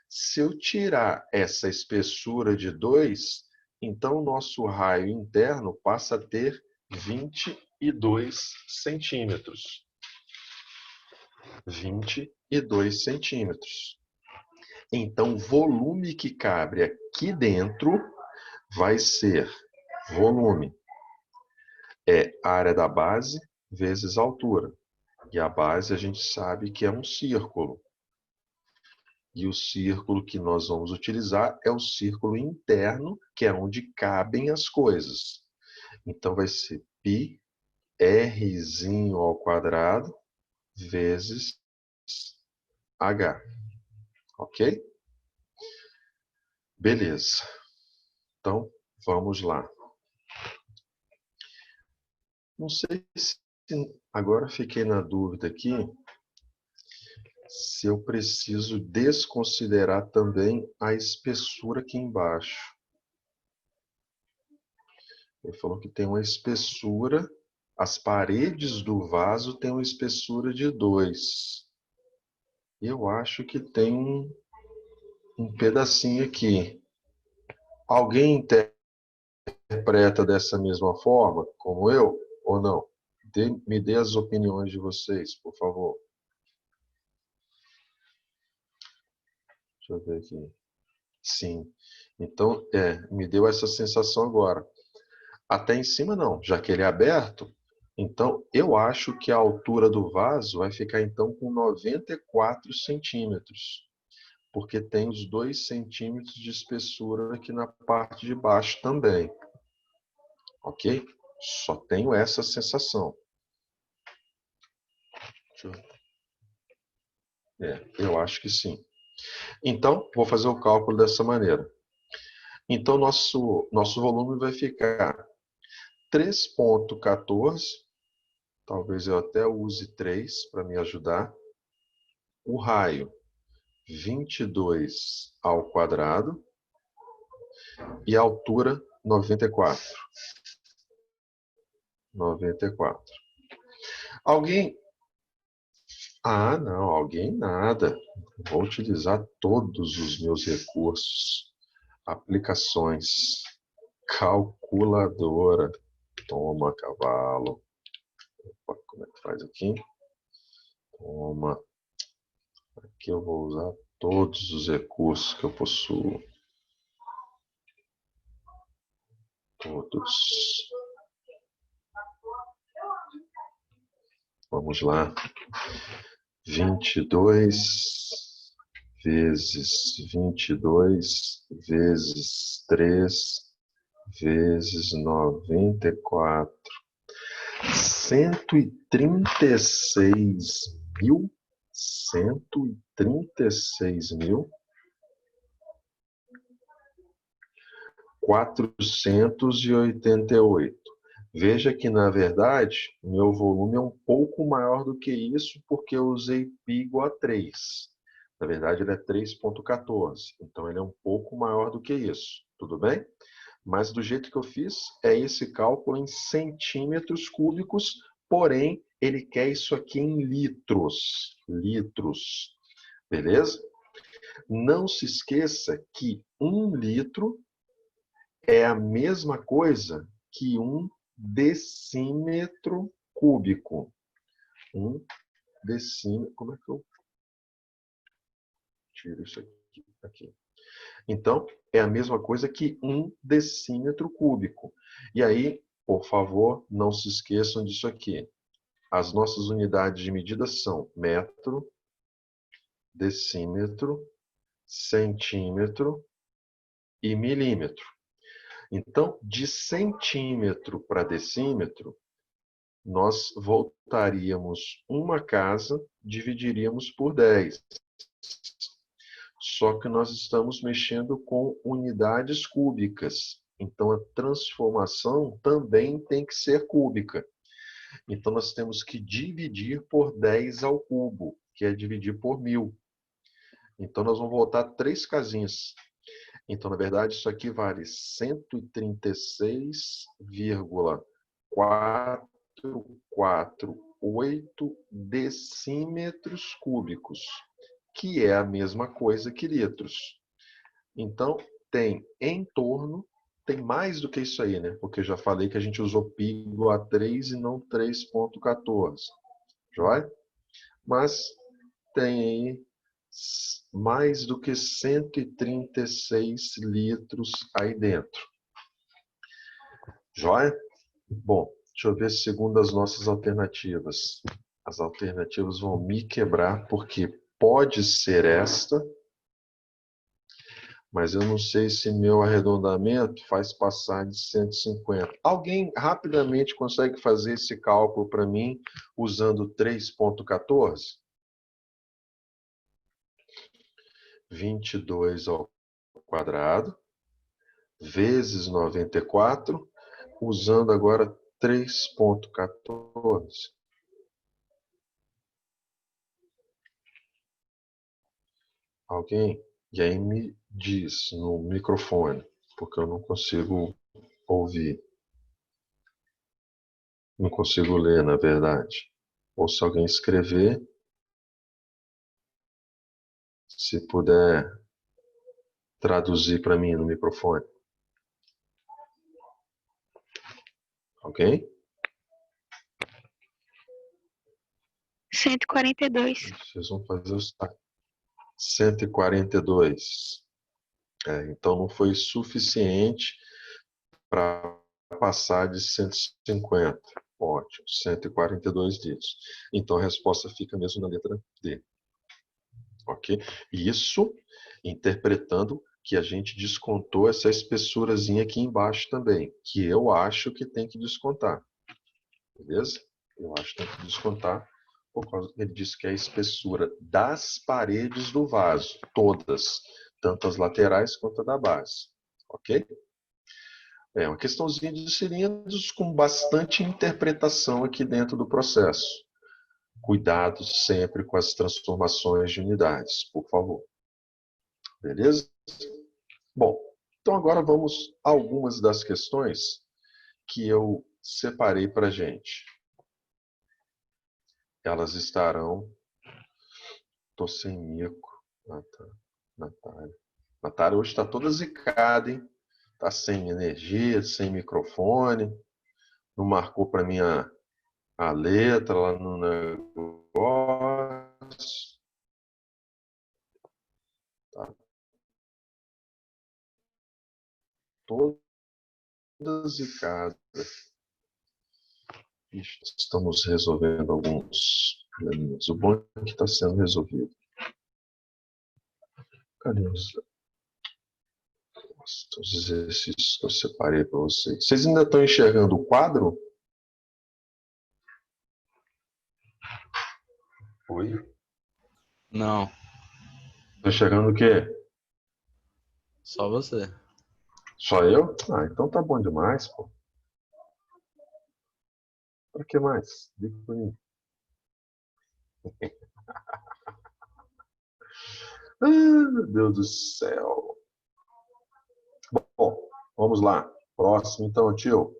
se eu tirar essa espessura de 2, então o nosso raio interno passa a ter 22 centímetros. 22 centímetros. Então, o volume que cabe aqui dentro vai ser volume. É a área da base vezes a altura. E a base a gente sabe que é um círculo. E o círculo que nós vamos utilizar é o círculo interno, que é onde cabem as coisas. Então vai ser π Rzinho ao quadrado vezes H. Ok? Beleza. Então, vamos lá. Não sei se agora fiquei na dúvida aqui se eu preciso desconsiderar também a espessura aqui embaixo. Ele falou que tem uma espessura, as paredes do vaso têm uma espessura de 2. Eu acho que tem um pedacinho aqui. Alguém interpreta dessa mesma forma, como eu, ou não? Me dê as opiniões de vocês, por favor. Deixa eu ver aqui. Sim. Então, me deu essa sensação agora. Até em cima não, já que ele é aberto, então eu acho que a altura do vaso vai ficar então com 94 centímetros, porque tem os 2 centímetros de espessura aqui na parte de baixo também. Ok? Só tenho essa sensação. Eu acho que sim. Então, vou fazer o cálculo dessa maneira. Então, nosso volume vai ficar 3,14. Talvez eu até use 3 para me ajudar. O raio, 22 ao quadrado. E a altura, 94. 94. Alguém... Ah, não, alguém nada. Vou utilizar todos os meus recursos, aplicações. Calculadora. Toma, cavalo. Opa, como é que faz aqui? Toma. Aqui eu vou usar todos os recursos que eu possuo. Todos. Vamos lá. 22 vezes 22 vezes 3 vezes 94. 136.000. 136.488. Veja que, na verdade, meu volume é um pouco maior do que isso, porque eu usei π igual a 3. Na verdade, ele é 3,14. Então, ele é um pouco maior do que isso. Tudo bem? Mas, do jeito que eu fiz, é esse cálculo em centímetros cúbicos, porém, ele quer isso aqui em litros. Litros. Beleza? Não se esqueça que 1 litro é a mesma coisa que 1 decímetro cúbico. 1 decímetro. Como é que eu tiro isso aqui? Então, é a mesma coisa que 1 decímetro cúbico. E aí, por favor, não se esqueçam disso aqui. As nossas unidades de medida são metro, decímetro, centímetro e milímetro. Então, de centímetro para decímetro, nós voltaríamos uma casa, dividiríamos por 10. Só que nós estamos mexendo com unidades cúbicas. Então, a transformação também tem que ser cúbica. Então, nós temos que dividir por 10 ao cubo, que é dividir por 1000. Então, nós vamos voltar 3 casinhas. Então, na verdade, isso aqui vale 136,448 decímetros cúbicos, que é a mesma coisa que litros. Então, tem em torno, tem mais do que isso aí, né? Porque eu já falei que a gente usou π igual a 3 e não 3,14. Joia? Mas tem aí mais do que 136 litros aí dentro. Joia? Bom, deixa eu ver segundo as nossas alternativas. As alternativas vão me quebrar, porque pode ser esta, mas eu não sei se meu arredondamento faz passar de 150. Alguém rapidamente consegue fazer esse cálculo para mim usando 3,14? 22 ao quadrado, vezes 94, usando agora 3,14. Alguém? E aí me diz no microfone, porque eu não consigo ouvir. Não consigo ler, na verdade. Ou se alguém escrever, se puder traduzir para mim no microfone. Ok? 142. Vocês vão fazer os 142. Então não foi suficiente para passar de 150. Ótimo, 142 litros. Então a resposta fica mesmo na letra D. Ok? Isso interpretando que a gente descontou essa espessurazinha aqui embaixo também, que eu acho que tem que descontar. Beleza? Eu acho que tem que descontar, por causa que ele disse que é a espessura das paredes do vaso, todas, tanto as laterais quanto a da base. Ok? É uma questãozinha de cilindros com bastante interpretação aqui dentro do processo. Cuidado sempre com as transformações de unidades, por favor. Beleza? Bom, então agora vamos a algumas das questões que eu separei para a gente. Elas estarão... Tô sem mico. Natália. Natália hoje está toda zicada, hein? Tá sem energia, sem microfone, não marcou para mim a letra lá no negócio. Tá todas e cada. Estamos resolvendo alguns problemas. O bom é que está sendo resolvido. Cadê os exercícios que eu separei para vocês? Vocês ainda estão enxergando o quadro? Oi? Não, Estão enxergando o quê? só você. Só eu? Ah, então tá bom demais, pô. Para que mais? Diga pra mim. Ah, meu Deus do céu. Bom, vamos lá. Próximo, então, tio.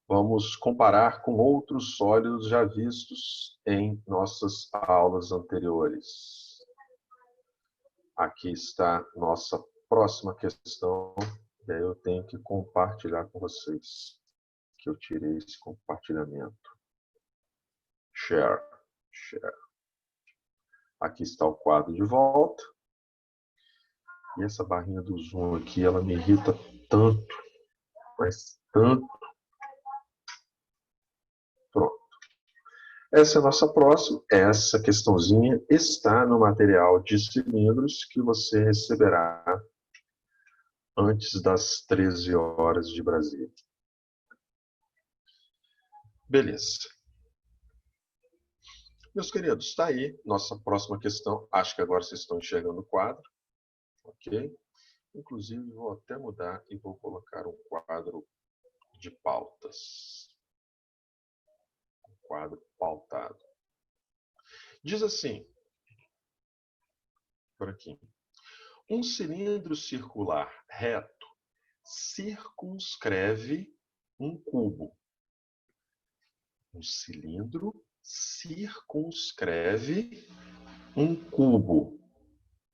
Vamos comparar com outros sólidos já vistos em nossas aulas anteriores. Aqui está nossa próxima questão. E aí eu tenho que compartilhar com vocês. Que eu tirei esse compartilhamento. Share. Share. Aqui está o quadro de volta. E essa barrinha do zoom aqui, ela me irrita tanto. Mas tanto. Pronto. Essa é a nossa próxima. Essa questãozinha está no material de cilindros que você receberá antes das 13 horas de Brasília. Beleza. Meus queridos, está aí nossa próxima questão. Acho que agora vocês estão enxergando o quadro. Ok? Inclusive, vou até mudar e vou colocar um quadro de pautas. Um quadro pautado. Diz assim, por aqui. Um cilindro circular reto circunscreve um cubo. Um cilindro circunscreve um cubo.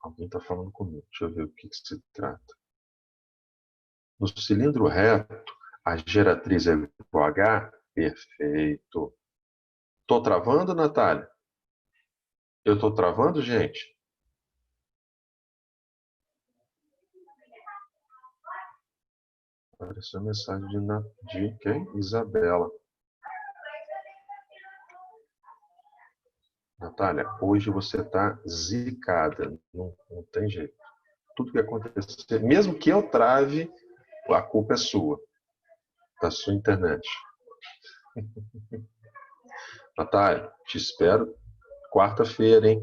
Alguém está falando comigo. Deixa eu ver o que se trata. No cilindro reto, a geratriz é igual a H? Perfeito. Estou travando, Natália? Eu estou travando, gente? Apareceu a mensagem de quem? Isabela. Natália, hoje você está zicada. Não tem jeito. Tudo que acontecer, mesmo que eu trave, a culpa é sua. Da sua internet. Natália, te espero quarta-feira, hein?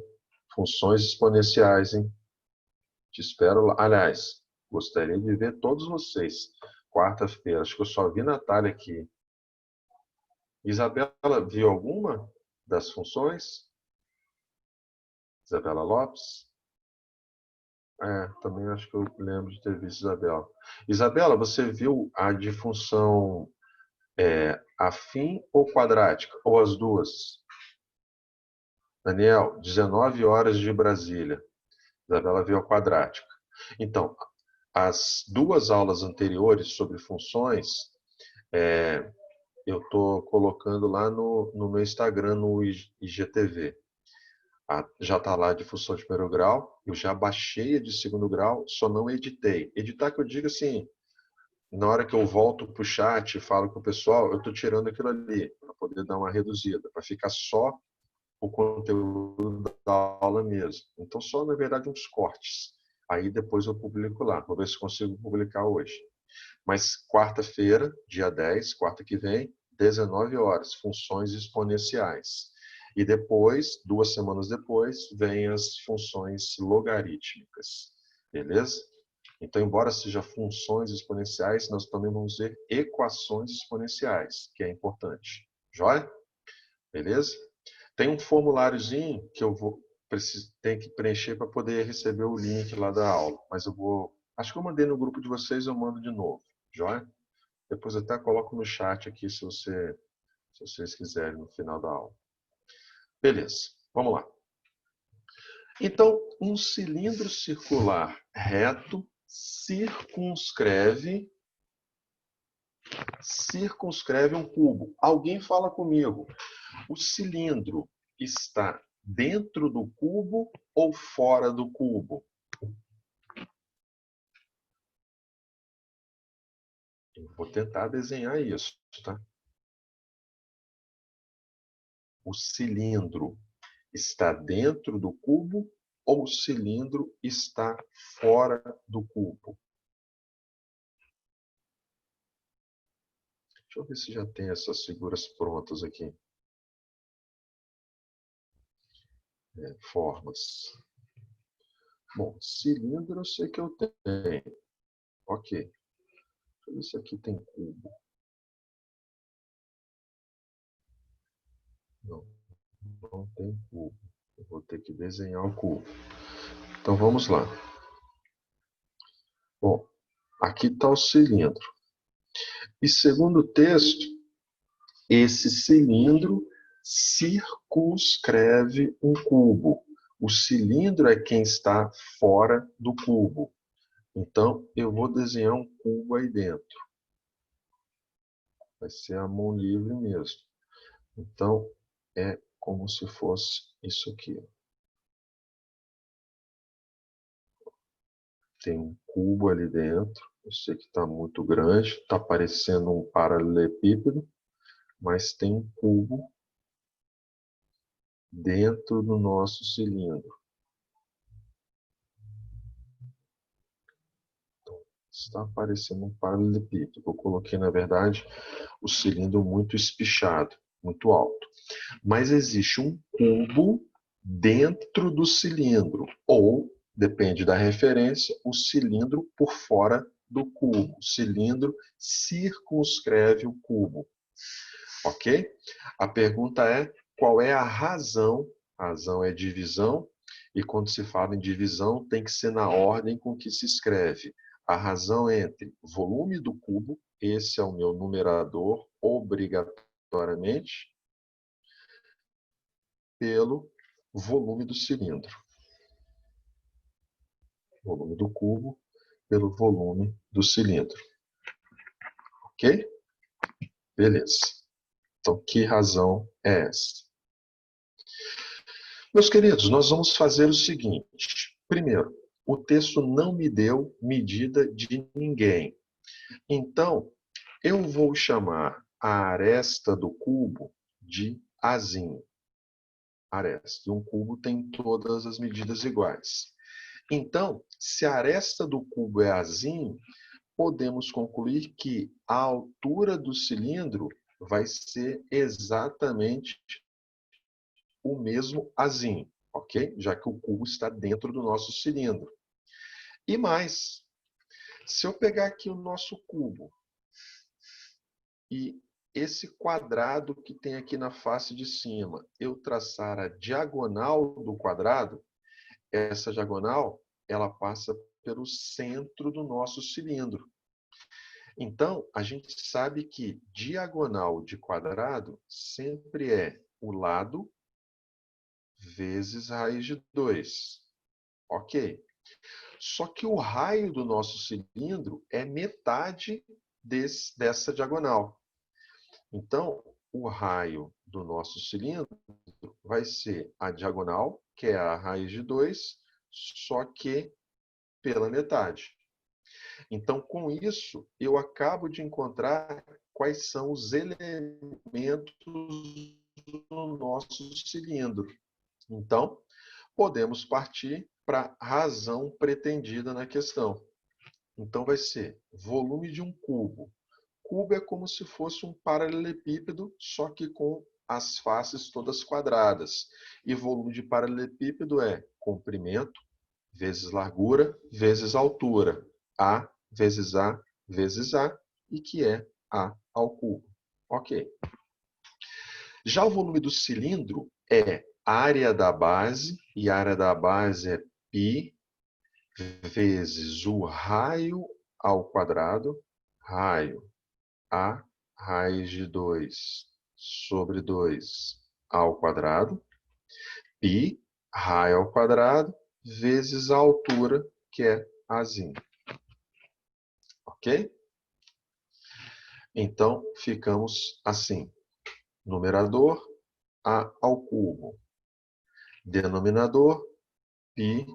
Funções exponenciais, hein? Te espero lá. Aliás, gostaria de ver todos vocês. Quarta-feira. Acho que eu só vi Natália aqui. Isabela, viu alguma das funções? Isabela Lopes? Também acho que eu lembro de ter visto Isabela. Isabela, você viu a de função afim ou quadrática? Ou as duas? Daniel, 19 horas de Brasília. Isabela viu a quadrática. Então, as duas aulas anteriores sobre funções, eu estou colocando lá no meu Instagram, no IGTV. Já está lá de função de primeiro grau, eu já baixei a de segundo grau, só não editei. Editar que eu digo assim, na hora que eu volto para o chat e falo com o pessoal, eu estou tirando aquilo ali, para poder dar uma reduzida, para ficar só o conteúdo da aula mesmo. Então, só, na verdade, uns cortes. Aí depois eu publico lá. Vou ver se consigo publicar hoje. Mas quarta-feira, dia 10, quarta que vem, 19 horas, funções exponenciais. E depois, 2 semanas depois, vem as funções logarítmicas. Beleza? Então, embora seja funções exponenciais, nós também vamos ver equações exponenciais, que é importante. Joia? Beleza? Tem um formuláriozinho que eu tenho que preencher para poder receber o link lá da aula. Mas eu vou... Acho que eu mandei no grupo de vocês, eu mando de novo. Joia? Depois eu até coloco no chat aqui se vocês quiserem no final da aula. Beleza, vamos lá. Então, um cilindro circular reto circunscreve um cubo. Alguém fala comigo. O cilindro está dentro do cubo ou fora do cubo? Eu vou tentar desenhar isso, tá? O cilindro está dentro do cubo ou o cilindro está fora do cubo? Deixa eu ver se já tem essas figuras prontas aqui. Formas. Bom, cilindro eu sei que eu tenho. Ok. Deixa eu ver se aqui tem cubo. Não, não tem cubo. Eu vou ter que desenhar o cubo. Então vamos lá. Bom, aqui está o cilindro. E segundo o texto, esse cilindro circunscreve um cubo. O cilindro é quem está fora do cubo. Então, eu vou desenhar um cubo aí dentro. Vai ser a mão livre mesmo. Então, é como se fosse isso aqui. Tem um cubo ali dentro. Eu sei que está muito grande. Está parecendo um paralelepípedo. Mas tem um cubo dentro do nosso cilindro. Então, está parecendo um paralelepípedo. Eu coloquei, na verdade, o cilindro muito espichado, muito alto. Mas existe um cubo dentro do cilindro, ou, depende da referência, o cilindro por fora do cubo. O cilindro circunscreve o cubo. Ok? A pergunta é, qual é a razão? A razão é divisão, e quando se fala em divisão, tem que ser na ordem com que se escreve. A razão é entre volume do cubo, esse é o meu numerador, obrigatoriamente, pelo volume do cilindro. Volume do cubo pelo volume do cilindro. Ok? Beleza. Então, que razão é essa? Meus queridos, nós vamos fazer o seguinte. Primeiro, o texto não me deu medida de ninguém. Então, eu vou chamar a aresta do cubo de azinho. Aresta. E um cubo tem todas as medidas iguais. Então, se a aresta do cubo é azinho, podemos concluir que a altura do cilindro vai ser exatamente o mesmo azinho, ok? Já que o cubo está dentro do nosso cilindro. E mais, se eu pegar aqui o nosso cubo e esse quadrado que tem aqui na face de cima, eu traçar a diagonal do quadrado, essa diagonal, ela passa pelo centro do nosso cilindro. Então, a gente sabe que diagonal de quadrado sempre é o lado vezes raiz de 2. Ok. Só que o raio do nosso cilindro é metade dessa diagonal. Então, o raio do nosso cilindro vai ser a diagonal, que é a raiz de 2, só que pela metade. Então, com isso, eu acabo de encontrar quais são os elementos do nosso cilindro. Então, podemos partir para a razão pretendida na questão. Então, vai ser volume de um cubo. Cubo é como se fosse um paralelepípedo, só que com as faces todas quadradas. E volume de paralelepípedo é comprimento vezes largura vezes altura. A vezes A vezes A, e que é A ao cubo. Ok. Já o volume do cilindro é área da base, e a área da base é π vezes o raio ao quadrado, raio A raiz de 2 sobre 2 ao quadrado, π raio ao quadrado, vezes a altura, que é Azinho. Ok? Então, ficamos assim. Numerador, A ao cubo. Denominador, π.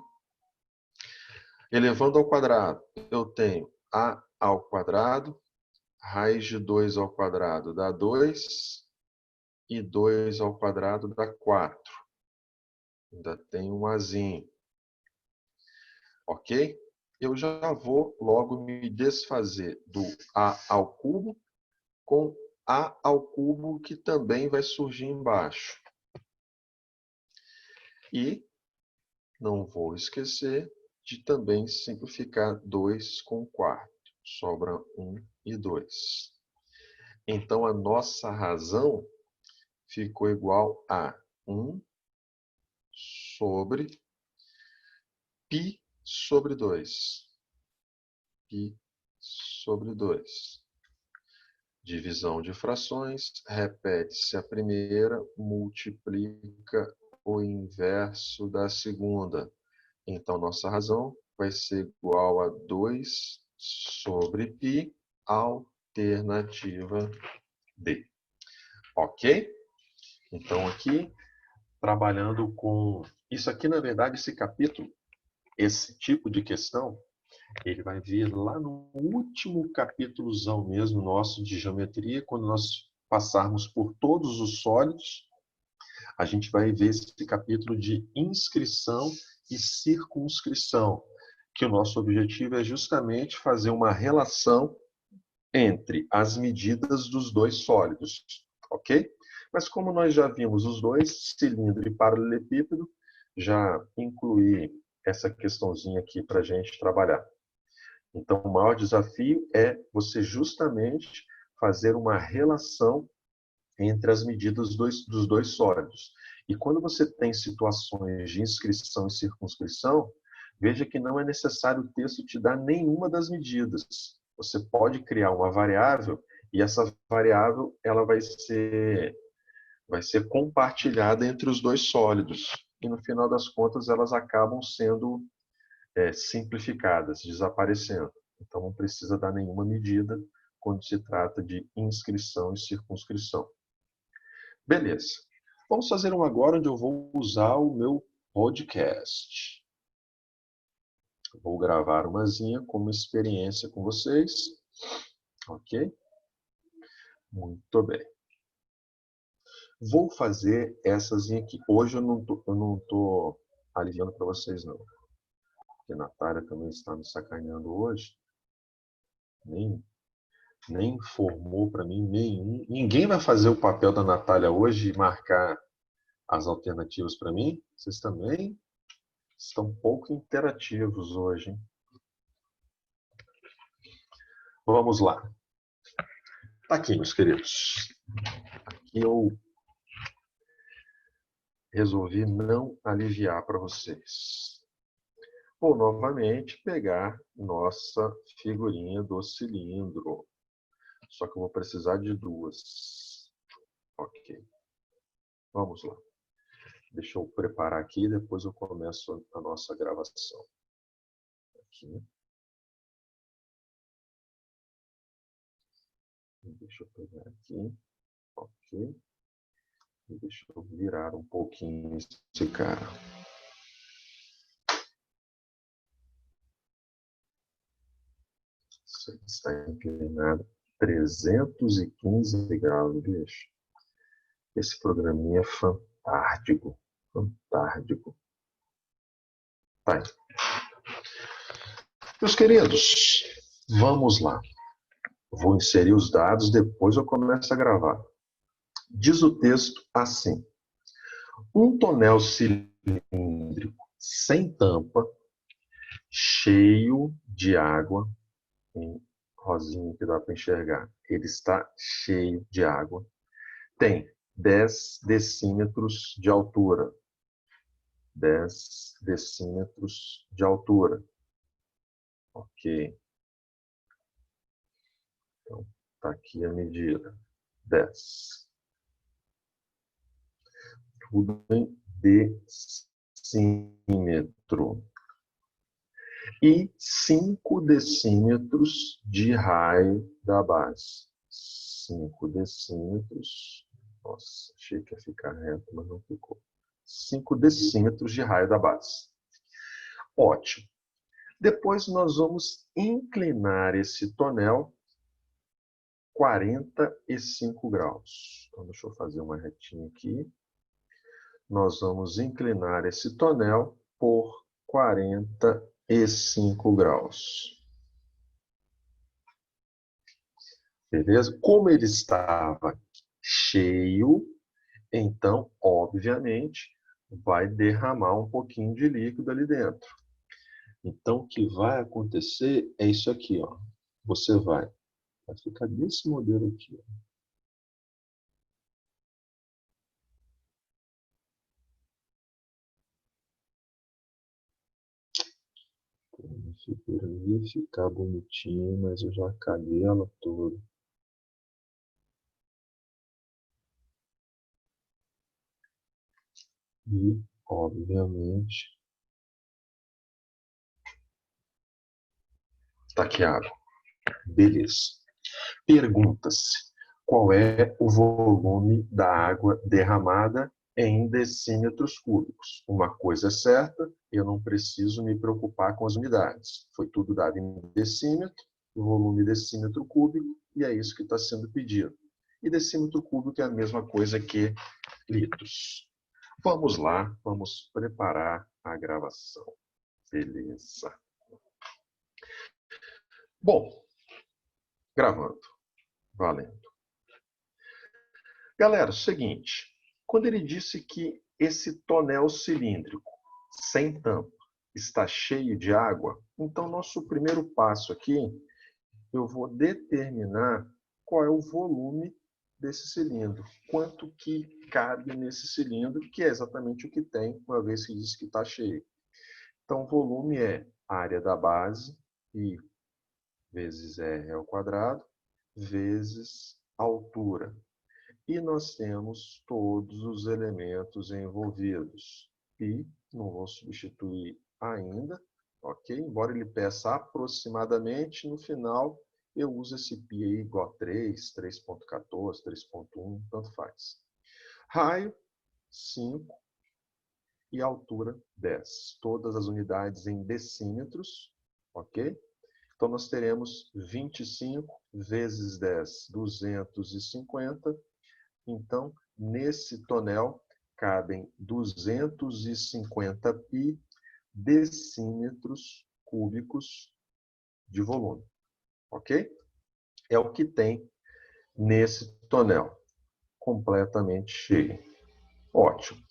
Elevando ao quadrado, eu tenho A ao quadrado, raiz de 2 ao quadrado dá 2, e 2 ao quadrado dá 4. Ainda tem um Azinho. Ok? Eu já vou logo me desfazer do A ao cubo com A ao cubo, que também vai surgir embaixo. E não vou esquecer de também simplificar 2 com 4. Sobra 1 e 2. Então, a nossa razão ficou igual a 1 sobre π sobre 2. Π sobre 2. Divisão de frações, repete-se a primeira, multiplica o inverso da segunda. Então, nossa razão vai ser igual a 2 sobre π, alternativa D. Ok? Então, aqui, trabalhando com... Isso aqui, na verdade, esse capítulo, esse tipo de questão, ele vai vir lá no último capítulozão mesmo nosso de geometria, quando nós passarmos por todos os sólidos, a gente vai ver esse capítulo de inscrição e circunscrição, que o nosso objetivo é justamente fazer uma relação entre as medidas dos dois sólidos, ok? Mas como nós já vimos os dois, cilindro e paralelepípedo, já incluí essa questãozinha aqui para a gente trabalhar. Então, o maior desafio é você justamente fazer uma relação entre as medidas dos dois sólidos. E quando você tem situações de inscrição e circunscrição, veja que não é necessário o texto te dar nenhuma das medidas. Você pode criar uma variável e essa variável ela vai ser compartilhada entre os dois sólidos. E no final das contas elas acabam sendo simplificadas, desaparecendo. Então não precisa dar nenhuma medida quando se trata de inscrição e circunscrição. Beleza. Vamos fazer um agora onde eu vou usar o meu podcast. Vou gravar umazinha como experiência com vocês. Ok? Muito bem. Vou fazer essas aqui. Hoje eu não tô aliviando para vocês, não. Porque a Natália também está me sacaneando hoje. Nem informou para mim nenhum. Ninguém vai fazer o papel da Natália hoje e marcar as alternativas para mim? Vocês também estão pouco interativos hoje, hein? Vamos lá. Tá aqui, meus queridos. Aqui eu resolvi não aliviar para vocês. Vou novamente pegar nossa figurinha do cilindro. Só que eu vou precisar de duas. Ok. Vamos lá. Deixa eu preparar aqui e depois eu começo a nossa gravação. Aqui. Deixa eu pegar aqui. Ok. E deixa eu virar um pouquinho esse cara. Isso aqui está inclinado 315 graus, bicho. Esse programinha é fantástico. Fantástico. Tá aí. Meus queridos, vamos lá. Vou inserir os dados, depois eu começo a gravar. Diz o texto assim. Um tonel cilíndrico sem tampa, cheio de água, em rosinha que dá para enxergar, ele está cheio de água, tem 10 decímetros de altura. 10 decímetros de altura. Ok. Então, está aqui a medida. 10. Tudo em decímetro e 5 decímetros de raio da base. 5 decímetros. Nossa, achei que ia ficar reto, mas não ficou. 5 decímetros de raio da base. Ótimo. Depois nós vamos inclinar esse tonel 45 graus. Então, deixa eu fazer uma retinha aqui. Nós vamos inclinar esse tonel por 45 graus. Beleza? Como ele estava cheio, então, obviamente, vai derramar um pouquinho de líquido ali dentro. Então, o que vai acontecer é isso aqui, ó. Você vai ficar desse modelo aqui, ó. A figura ia ficar bonitinha, mas eu já caguei ela toda. E, obviamente, tá aqui a água. Beleza. Pergunta-se: qual é o volume da água derramada em decímetros cúbicos? Uma coisa é certa, eu não preciso me preocupar com as unidades. Foi tudo dado em decímetro, o volume decímetro cúbico, e é isso que está sendo pedido. E decímetro cúbico é a mesma coisa que litros. Vamos lá, vamos preparar a gravação. Beleza. Bom, gravando. Valendo. Galera, seguinte. Quando ele disse que esse tonel cilíndrico, sem tampa, está cheio de água, então nosso primeiro passo aqui, eu vou determinar qual é o volume desse cilindro. Quanto que cabe nesse cilindro, que é exatamente o que tem, uma vez que diz que está cheio. Então, o volume é a área da base, I vezes R ao quadrado, vezes a altura. E nós temos todos os elementos envolvidos. Π, não vou substituir ainda, ok? Embora ele peça aproximadamente, no final eu uso esse π aí igual a 3, 3.14, 3.1, tanto faz. Raio, 5 e altura, 10. Todas as unidades em decímetros, ok? Então, nós teremos 25 vezes 10, 250. Então, nesse tonel, cabem 250 π decímetros cúbicos de volume. Ok? É o que tem nesse tonel, completamente cheio. Ótimo.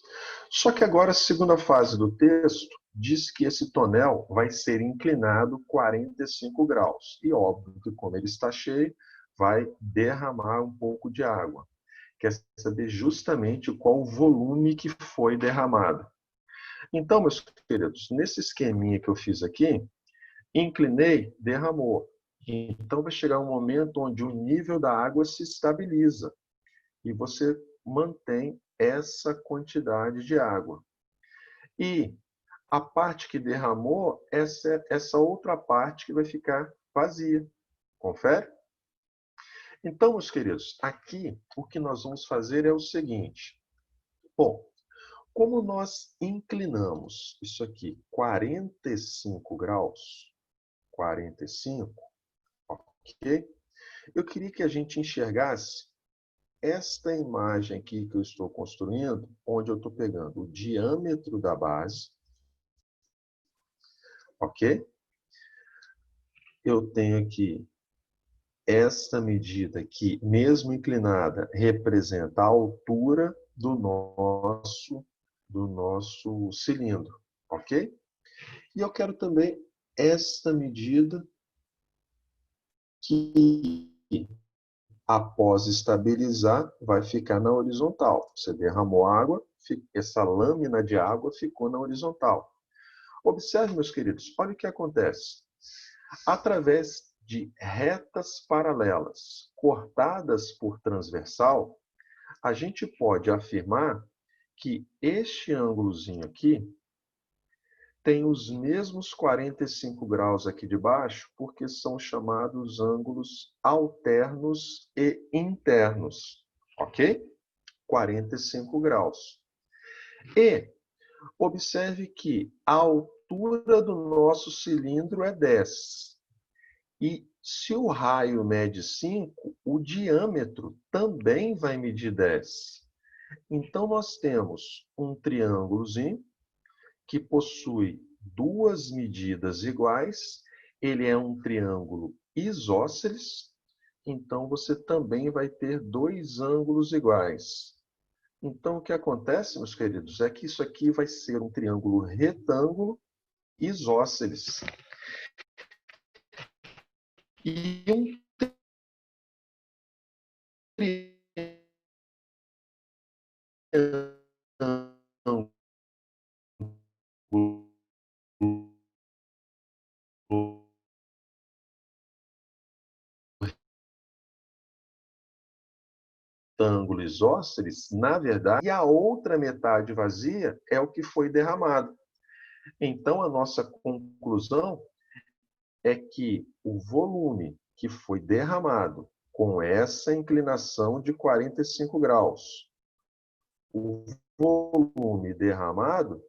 Só que agora a segunda fase do texto diz que esse tonel vai ser inclinado 45 graus. E óbvio que, como ele está cheio, vai derramar um pouco de água. Quer saber justamente qual o volume que foi derramado. Então, meus queridos, nesse esqueminha que eu fiz aqui, inclinei, derramou. Então, vai chegar um momento onde o nível da água se estabiliza. E você mantém essa quantidade de água. E a parte que derramou, essa outra parte que vai ficar vazia. Confere? Então, meus queridos, aqui o que nós vamos fazer é o seguinte. Bom, como nós inclinamos isso aqui 45 graus, 45, ok? Eu queria que a gente enxergasse esta imagem aqui que eu estou construindo, onde eu estou pegando o diâmetro da base, ok? Eu tenho aqui esta medida que, mesmo inclinada, representa a altura do nosso cilindro, ok? E eu quero também esta medida que, após estabilizar, vai ficar na horizontal. Você derramou água, essa lâmina de água ficou na horizontal. Observe, meus queridos, olha o que acontece. Através de retas paralelas cortadas por transversal, a gente pode afirmar que este ângulozinho aqui tem os mesmos 45 graus aqui de baixo, porque são chamados ângulos alternos e internos, ok? 45 graus. E observe que a altura do nosso cilindro é 10. E se o raio mede 5, o diâmetro também vai medir 10. Então, nós temos um triângulozinho que possui duas medidas iguais. Ele é um triângulo isósceles. Então, você também vai ter dois ângulos iguais. Então, o que acontece, meus queridos, é que isso aqui vai ser um triângulo retângulo isósceles. E um triângulo retângulo isósceles, na verdade, e a outra metade vazia é o que foi derramado. Então, a nossa conclusão é que o volume que foi derramado com essa inclinação de 45 graus, o volume derramado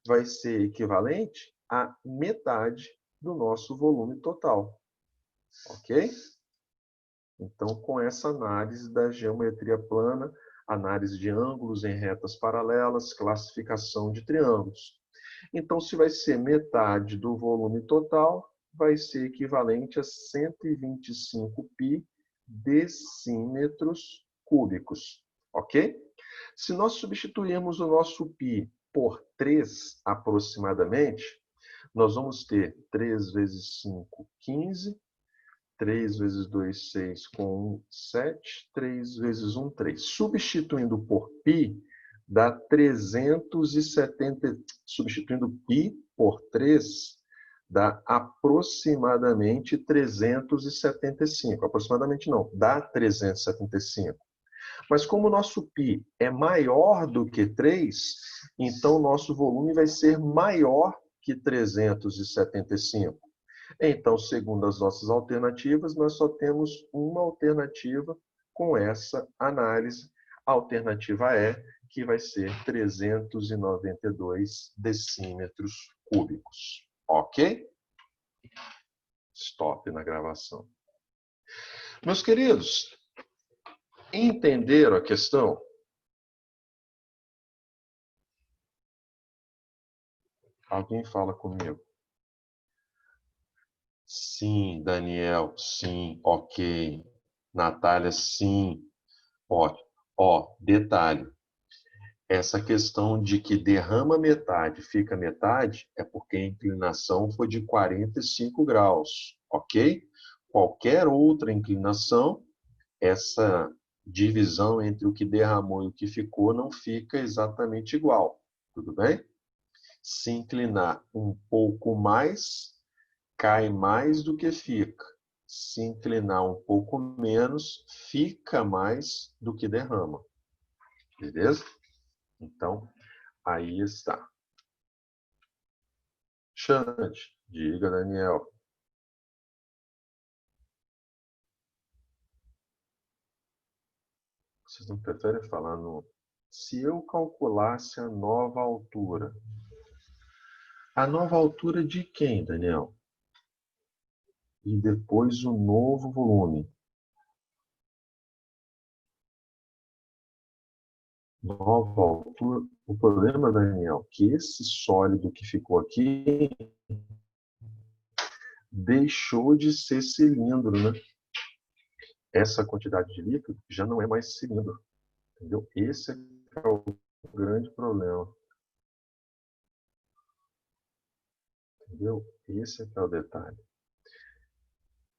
vai ser equivalente à metade do nosso volume total. Ok? Então, com essa análise da geometria plana, análise de ângulos em retas paralelas, classificação de triângulos. Então, se vai ser metade do volume total, vai ser equivalente a 125 π decímetros cúbicos. Ok? Se nós substituirmos o nosso π por 3 aproximadamente, nós vamos ter 3 vezes 5, 15. 3 vezes 2, 6, com 1, 7. 3 vezes 1, 3. Substituindo por π, dá 370. Substituindo π por 3, dá aproximadamente 375. Aproximadamente não, dá 375. Mas como o nosso π é maior do que 3, então o nosso volume vai ser maior que 375. Então, segundo as nossas alternativas, nós só temos uma alternativa com essa análise. A alternativa E, que vai ser 392 decímetros cúbicos. Ok? Stop na gravação. Meus queridos, entenderam a questão? Alguém fala comigo? Sim, Daniel, sim, ok. Natália, sim. Ó, detalhe. Essa questão de que derrama metade, fica metade, é porque a inclinação foi de 45 graus, ok? Qualquer outra inclinação, essa divisão entre o que derramou e o que ficou não fica exatamente igual, tudo bem? Se inclinar um pouco mais, cai mais do que fica. Se inclinar um pouco menos, fica mais do que derrama. Beleza? Então, aí está. Xande, diga, Daniel. Vocês não preferem falar no... Se eu calculasse a nova altura de quem, Daniel? E depois o novo volume. Nova altura. O problema, Daniel, é que esse sólido que ficou aqui deixou de ser cilindro, né? Essa quantidade de líquido já não é mais cilindro. Entendeu? Esse é o grande problema. Entendeu? Esse é o detalhe.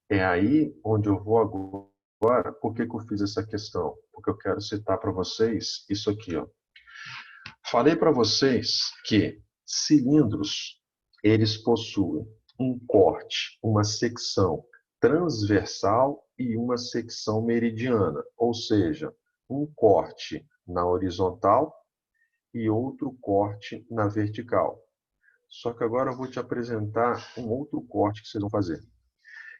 É aí onde eu vou agora. Por que eu fiz essa questão? Porque eu quero citar para vocês isso aqui, ó. Falei para vocês que cilindros, eles possuem um corte, uma secção transversal e uma secção meridiana, ou seja, um corte na horizontal e outro corte na vertical. Só que agora eu vou te apresentar um outro corte que vocês vão fazer.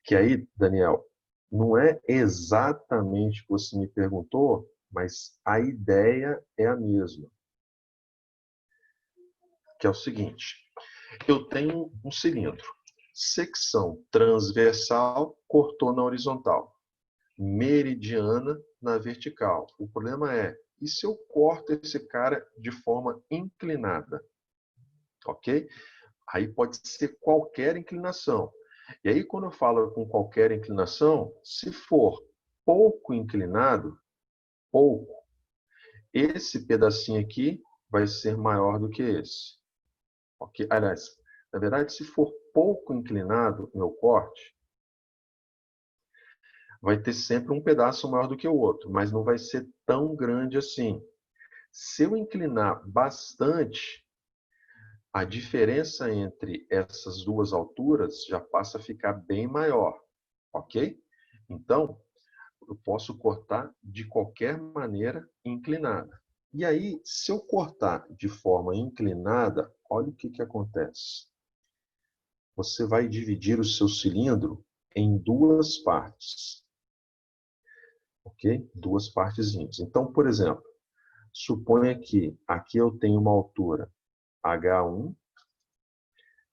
Que aí, Daniel, não é exatamente o que você me perguntou, mas a ideia é a mesma. Que é o seguinte, eu tenho um cilindro. Secção transversal, cortou na horizontal. Meridiana na vertical. O problema é, e se eu corto esse cara de forma inclinada? Ok? Aí pode ser qualquer inclinação. E aí, quando eu falo com qualquer inclinação, se for pouco inclinado, pouco, esse pedacinho aqui vai ser maior do que esse. Ok? Aliás, na verdade, se for pouco inclinado, meu corte, vai ter sempre um pedaço maior do que o outro, mas não vai ser tão grande assim. Se eu inclinar bastante, a diferença entre essas duas alturas já passa a ficar bem maior, ok? Então, eu posso cortar de qualquer maneira inclinada. E aí, se eu cortar de forma inclinada, olha o que acontece. Você vai dividir o seu cilindro em duas partes, ok? Duas partezinhas. Então, por exemplo, suponha que aqui eu tenho uma altura H1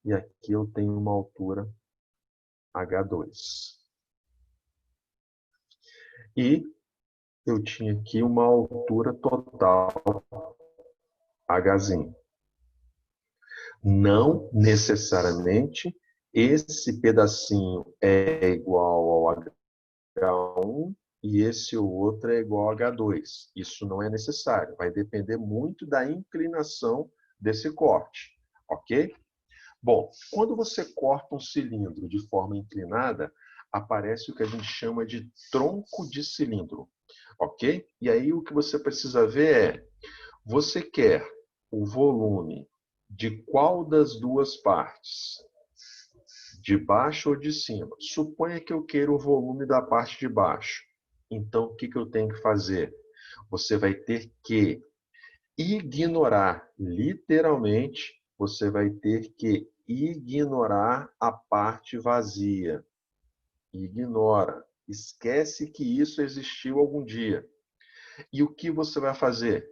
e aqui eu tenho uma altura H2. E eu tinha aqui uma altura total Hzinho. Não necessariamente esse pedacinho é igual ao H1 e esse outro é igual ao H2. Isso não é necessário. Vai depender muito da inclinação desse corte. Ok? Bom, quando você corta um cilindro de forma inclinada, aparece o que a gente chama de tronco de cilindro. Ok? E aí o que você precisa ver é, você quer o volume de qual das duas partes? De baixo ou de cima? Suponha que eu queira o volume da parte de baixo. Então, o que eu tenho que fazer? Você vai ter que ignorar, literalmente, você vai ter que ignorar a parte vazia. Ignora. Esquece que isso existiu algum dia. E o que você vai fazer?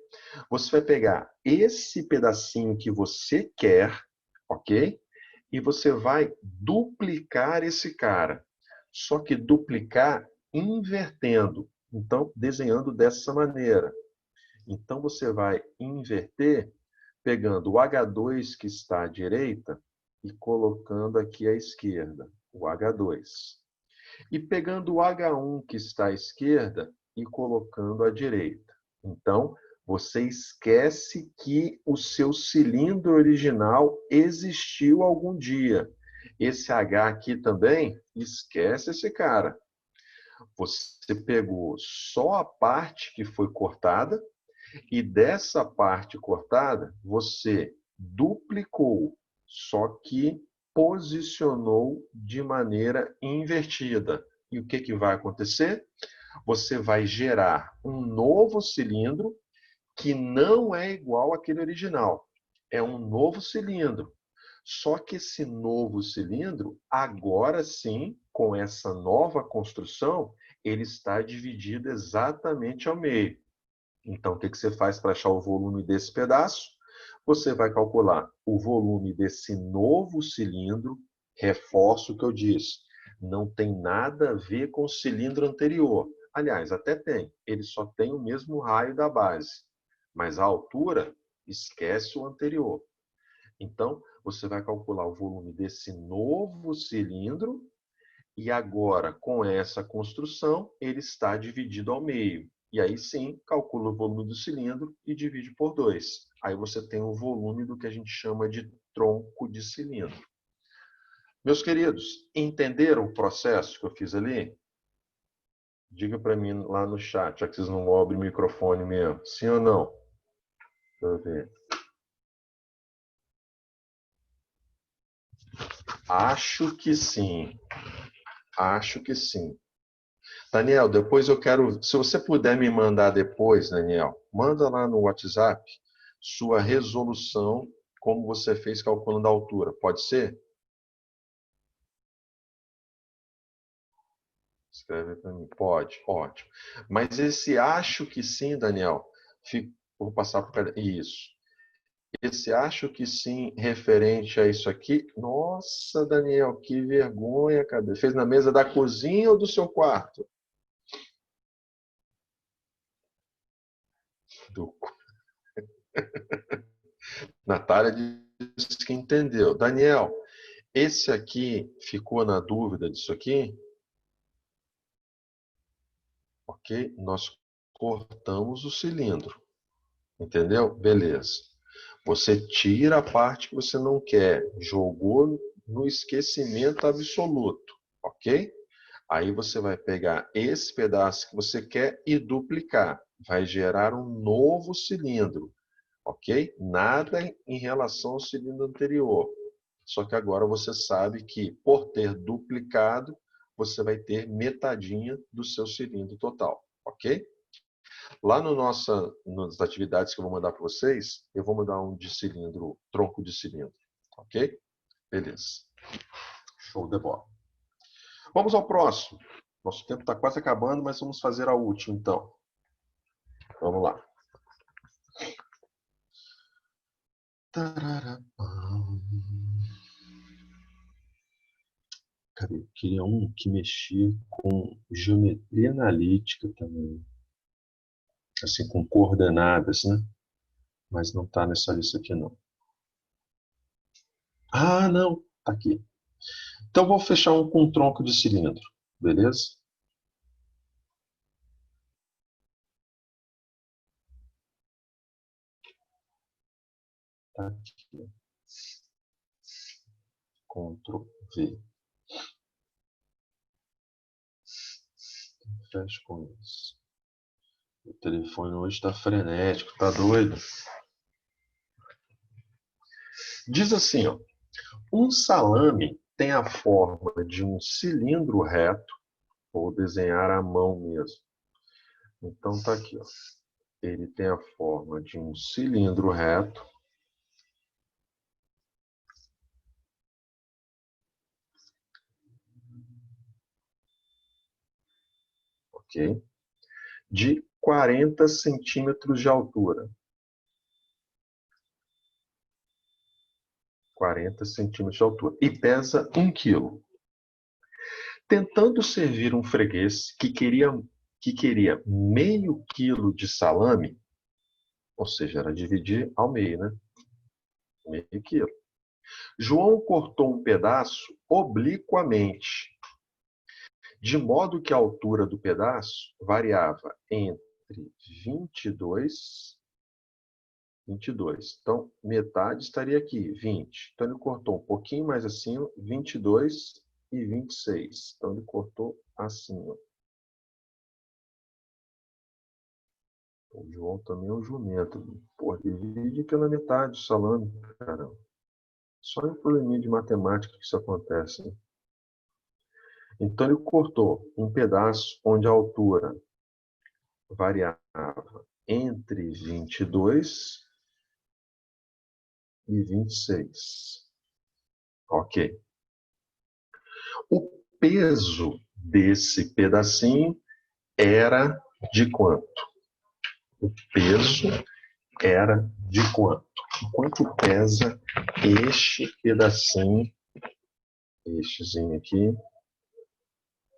Você vai pegar esse pedacinho que você quer, ok? E você vai duplicar esse cara. Só que duplicar invertendo. Então, desenhando dessa maneira. Então, você vai inverter, pegando o H2 que está à direita e colocando aqui à esquerda, o H2. E pegando o H1 que está à esquerda e colocando à direita. Então, você esquece que o seu cilindro original existiu algum dia. Esse H aqui também, esquece esse cara. Você pegou só a parte que foi cortada e dessa parte cortada você duplicou, só que posicionou de maneira invertida. E o que vai acontecer? Você vai gerar um novo cilindro que não é igual àquele original. É um novo cilindro. Só que esse novo cilindro, agora sim, com essa nova construção, ele está dividido exatamente ao meio. Então, o que você faz para achar o volume desse pedaço? Você vai calcular o volume desse novo cilindro. Reforço o que eu disse. Não tem nada a ver com o cilindro anterior. Aliás, até tem. Ele só tem o mesmo raio da base. Mas a altura, esquece o anterior. Então, você vai calcular o volume desse novo cilindro. E agora, com essa construção, ele está dividido ao meio. E aí sim, calcula o volume do cilindro e divide por 2. Aí você tem o volume do que a gente chama de tronco de cilindro. Meus queridos, entenderam o processo que eu fiz ali? Diga para mim lá no chat, já que vocês não abrem o microfone mesmo. Sim ou não? Deixa eu ver. Acho que sim. Acho que sim. Daniel, depois eu quero, se você puder me mandar depois, Daniel, manda lá no WhatsApp sua resolução como você fez calculando a altura. Pode ser? Escreve para mim. Pode, ótimo. Mas esse acho que sim, Daniel, vou passar para isso. Esse acho que sim referente a isso aqui. Nossa, Daniel, que vergonha, cadê? Fez na mesa da cozinha ou do seu quarto? Do... Natália disse que entendeu. Daniel, esse aqui ficou na dúvida disso aqui? Ok? Nós cortamos o cilindro. Entendeu? Beleza. Você tira a parte que você não quer. Jogou no esquecimento absoluto. Ok? Aí você vai pegar esse pedaço que você quer e duplicar. Vai gerar um novo cilindro. Ok? Nada em relação ao cilindro anterior. Só que agora você sabe que, por ter duplicado, você vai ter metadinha do seu cilindro total. Ok? Lá no nas atividades que eu vou mandar para vocês, eu vou mandar um de cilindro, tronco de cilindro. Ok? Beleza. Show de bola. Vamos ao próximo. Nosso tempo está quase acabando, mas vamos fazer a última, então. Vamos lá. Cadê? Eu queria um que mexia com geometria analítica também. Assim, com coordenadas, né? Mas não está nessa lista aqui, não. Ah, não. Está aqui. Então, vou fechar um com tronco de cilindro. Beleza? Tá aqui. Ctrl V. Fecha com isso. O telefone hoje está frenético, tá doido? Diz assim, ó. Um salame tem a forma de um cilindro reto, vou desenhar à mão mesmo. Então tá aqui, ó. Ele tem a forma de um cilindro reto. Ok? De 40 centímetros de altura. 40 centímetros de altura. E pesa 1 quilo. Tentando servir um freguês que queria meio quilo de salame, ou seja, era dividir ao meio, né? Meio quilo. João cortou um pedaço obliquamente, de modo que a altura do pedaço variava entre 22 e 22. Então, metade estaria aqui, 20. Então, ele cortou um pouquinho mais acima, 22 e 26. Então, ele cortou assim, ó. O João também é um jumento. Pô, divide pela metade o salame, caramba. Só em probleminha de matemática que isso acontece, né? Então, ele cortou um pedaço onde a altura variava entre 22 e 26. Ok. O peso desse pedacinho era de quanto? O peso era de quanto? Quanto pesa este pedacinho, estezinho aqui,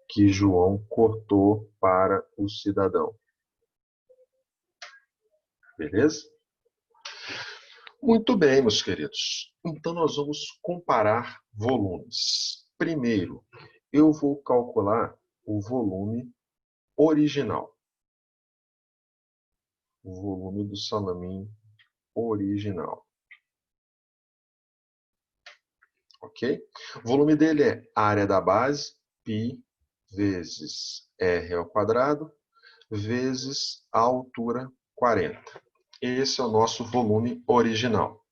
que João cortou para o cidadão? Beleza? Muito bem, meus queridos. Então, nós vamos comparar volumes. Primeiro, eu vou calcular o volume original. O volume do salaminho original. Ok? O volume dele é a área da base, π vezes r ao quadrado, vezes a altura 40. Esse é o nosso volume original.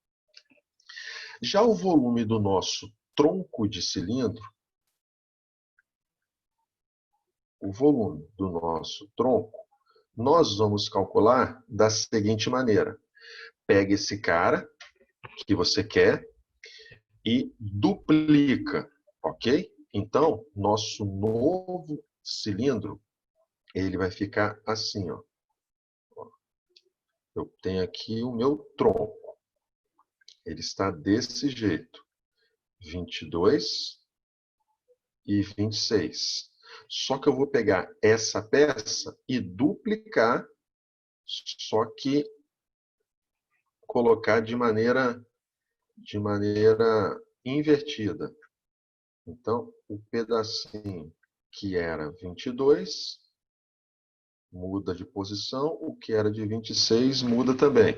Já o volume do nosso tronco de cilindro, o volume do nosso tronco, nós vamos calcular da seguinte maneira. Pega esse cara, que você quer e duplica, ok? Então, nosso novo cilindro, ele vai ficar assim, ó. Eu tenho aqui o meu tronco. Ele está desse jeito. 22 e 26. Só que eu vou pegar essa peça e duplicar, só que colocar de maneira invertida. Então, o pedacinho que era 22 muda de posição, o que era de 26 muda também.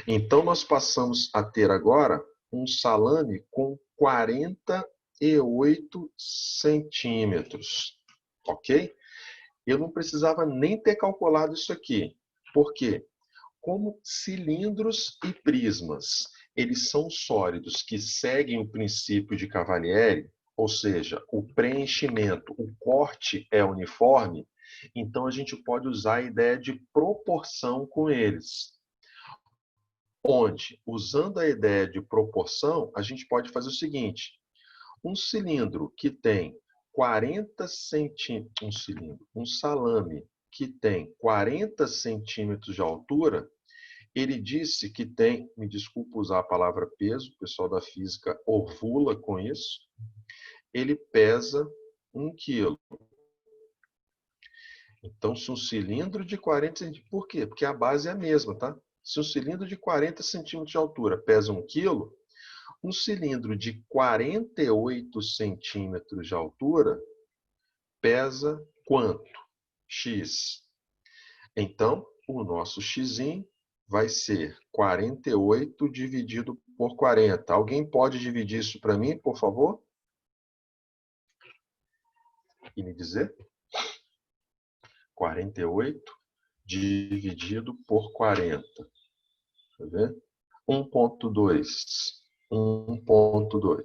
Então, nós passamos a ter agora um salame com 48 centímetros, ok? Eu não precisava nem ter calculado isso aqui. Por quê? Como cilindros e prismas, eles são sólidos que seguem o princípio de Cavalieri, ou seja, o preenchimento, o corte é uniforme, então a gente pode usar a ideia de proporção com eles. Onde, usando a ideia de proporção, a gente pode fazer o seguinte: um cilindro que tem 40 centímetros, um salame que tem 40 centímetros de altura, ele disse que tem, me desculpa usar a palavra peso, o pessoal da física ovula com isso, ele pesa 1 quilo. Então, se um cilindro de 40 centímetros, por quê? Porque a base é a mesma, tá? Se um cilindro de 40 centímetros de altura pesa 1 quilo, um cilindro de 48 centímetros de altura pesa quanto? X. Então, o nosso X vai ser 48 dividido por 40. Alguém pode dividir isso para mim, por favor? E me dizer? 48 dividido por 40. Tá vendo? 1,2. 1,2.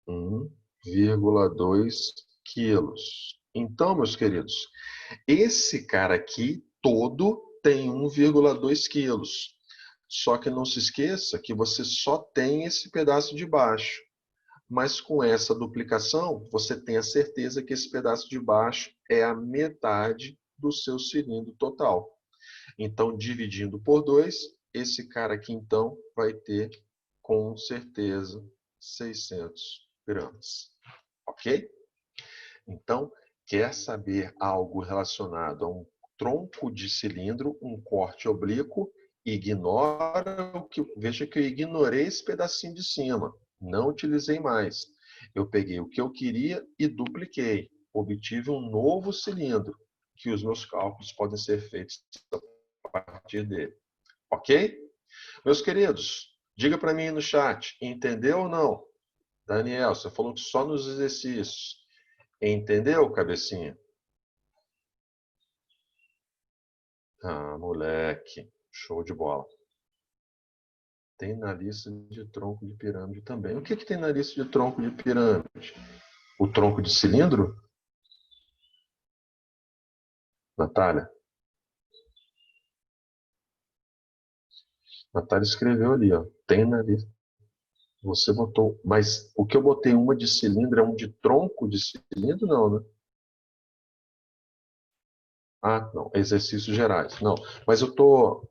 1,2 quilos. Então, meus queridos, esse cara aqui todo tem 1,2 quilos. Só que não se esqueça que você só tem esse pedaço de baixo. Mas com essa duplicação, você tem a certeza que esse pedaço de baixo é a metade do seu cilindro total. Então, dividindo por 2, esse cara aqui, então, vai ter, com certeza, 600 gramas. Ok? Então, quer saber algo relacionado a um tronco de cilindro, um corte oblíquo? Ignora o que... Veja que eu ignorei esse pedacinho de cima. Não utilizei mais. Eu peguei o que eu queria e dupliquei. Obtive um novo cilindro, que os meus cálculos podem ser feitos a partir dele. Ok? Meus queridos, diga para mim no chat, entendeu ou não? Daniel, você falou que só nos exercícios. Entendeu, cabecinha? Ah, moleque. Show de bola. Tem na lista de tronco de pirâmide também. O que tem na lista de tronco de pirâmide? O tronco de cilindro? Natália? Natália escreveu ali, ó. Tem na lista. Você botou. Mas o que eu botei uma de cilindro é um de tronco de cilindro? Não, né? Ah, não. Exercícios gerais. Não. Mas eu tô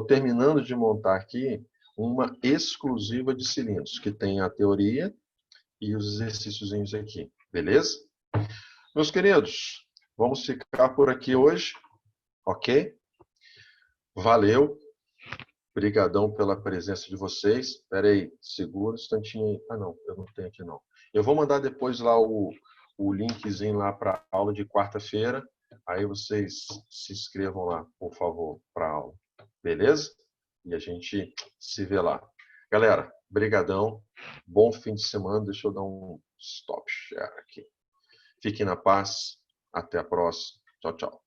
terminando de montar aqui uma exclusiva de cilindros, que tem a teoria e os exercícios aqui. Beleza? Meus queridos, vamos ficar por aqui hoje, ok? Valeu. Obrigadão pela presença de vocês. Espera aí, segura um instantinho aí. Ah, não, eu não tenho aqui não. Eu vou mandar depois lá o linkzinho lá para a aula de quarta-feira. Aí vocês se inscrevam lá, por favor, para a aula. Beleza? E a gente se vê lá. Galera, brigadão. Bom fim de semana. Deixa eu dar um stop share aqui. Fiquem na paz. Até a próxima. Tchau, tchau.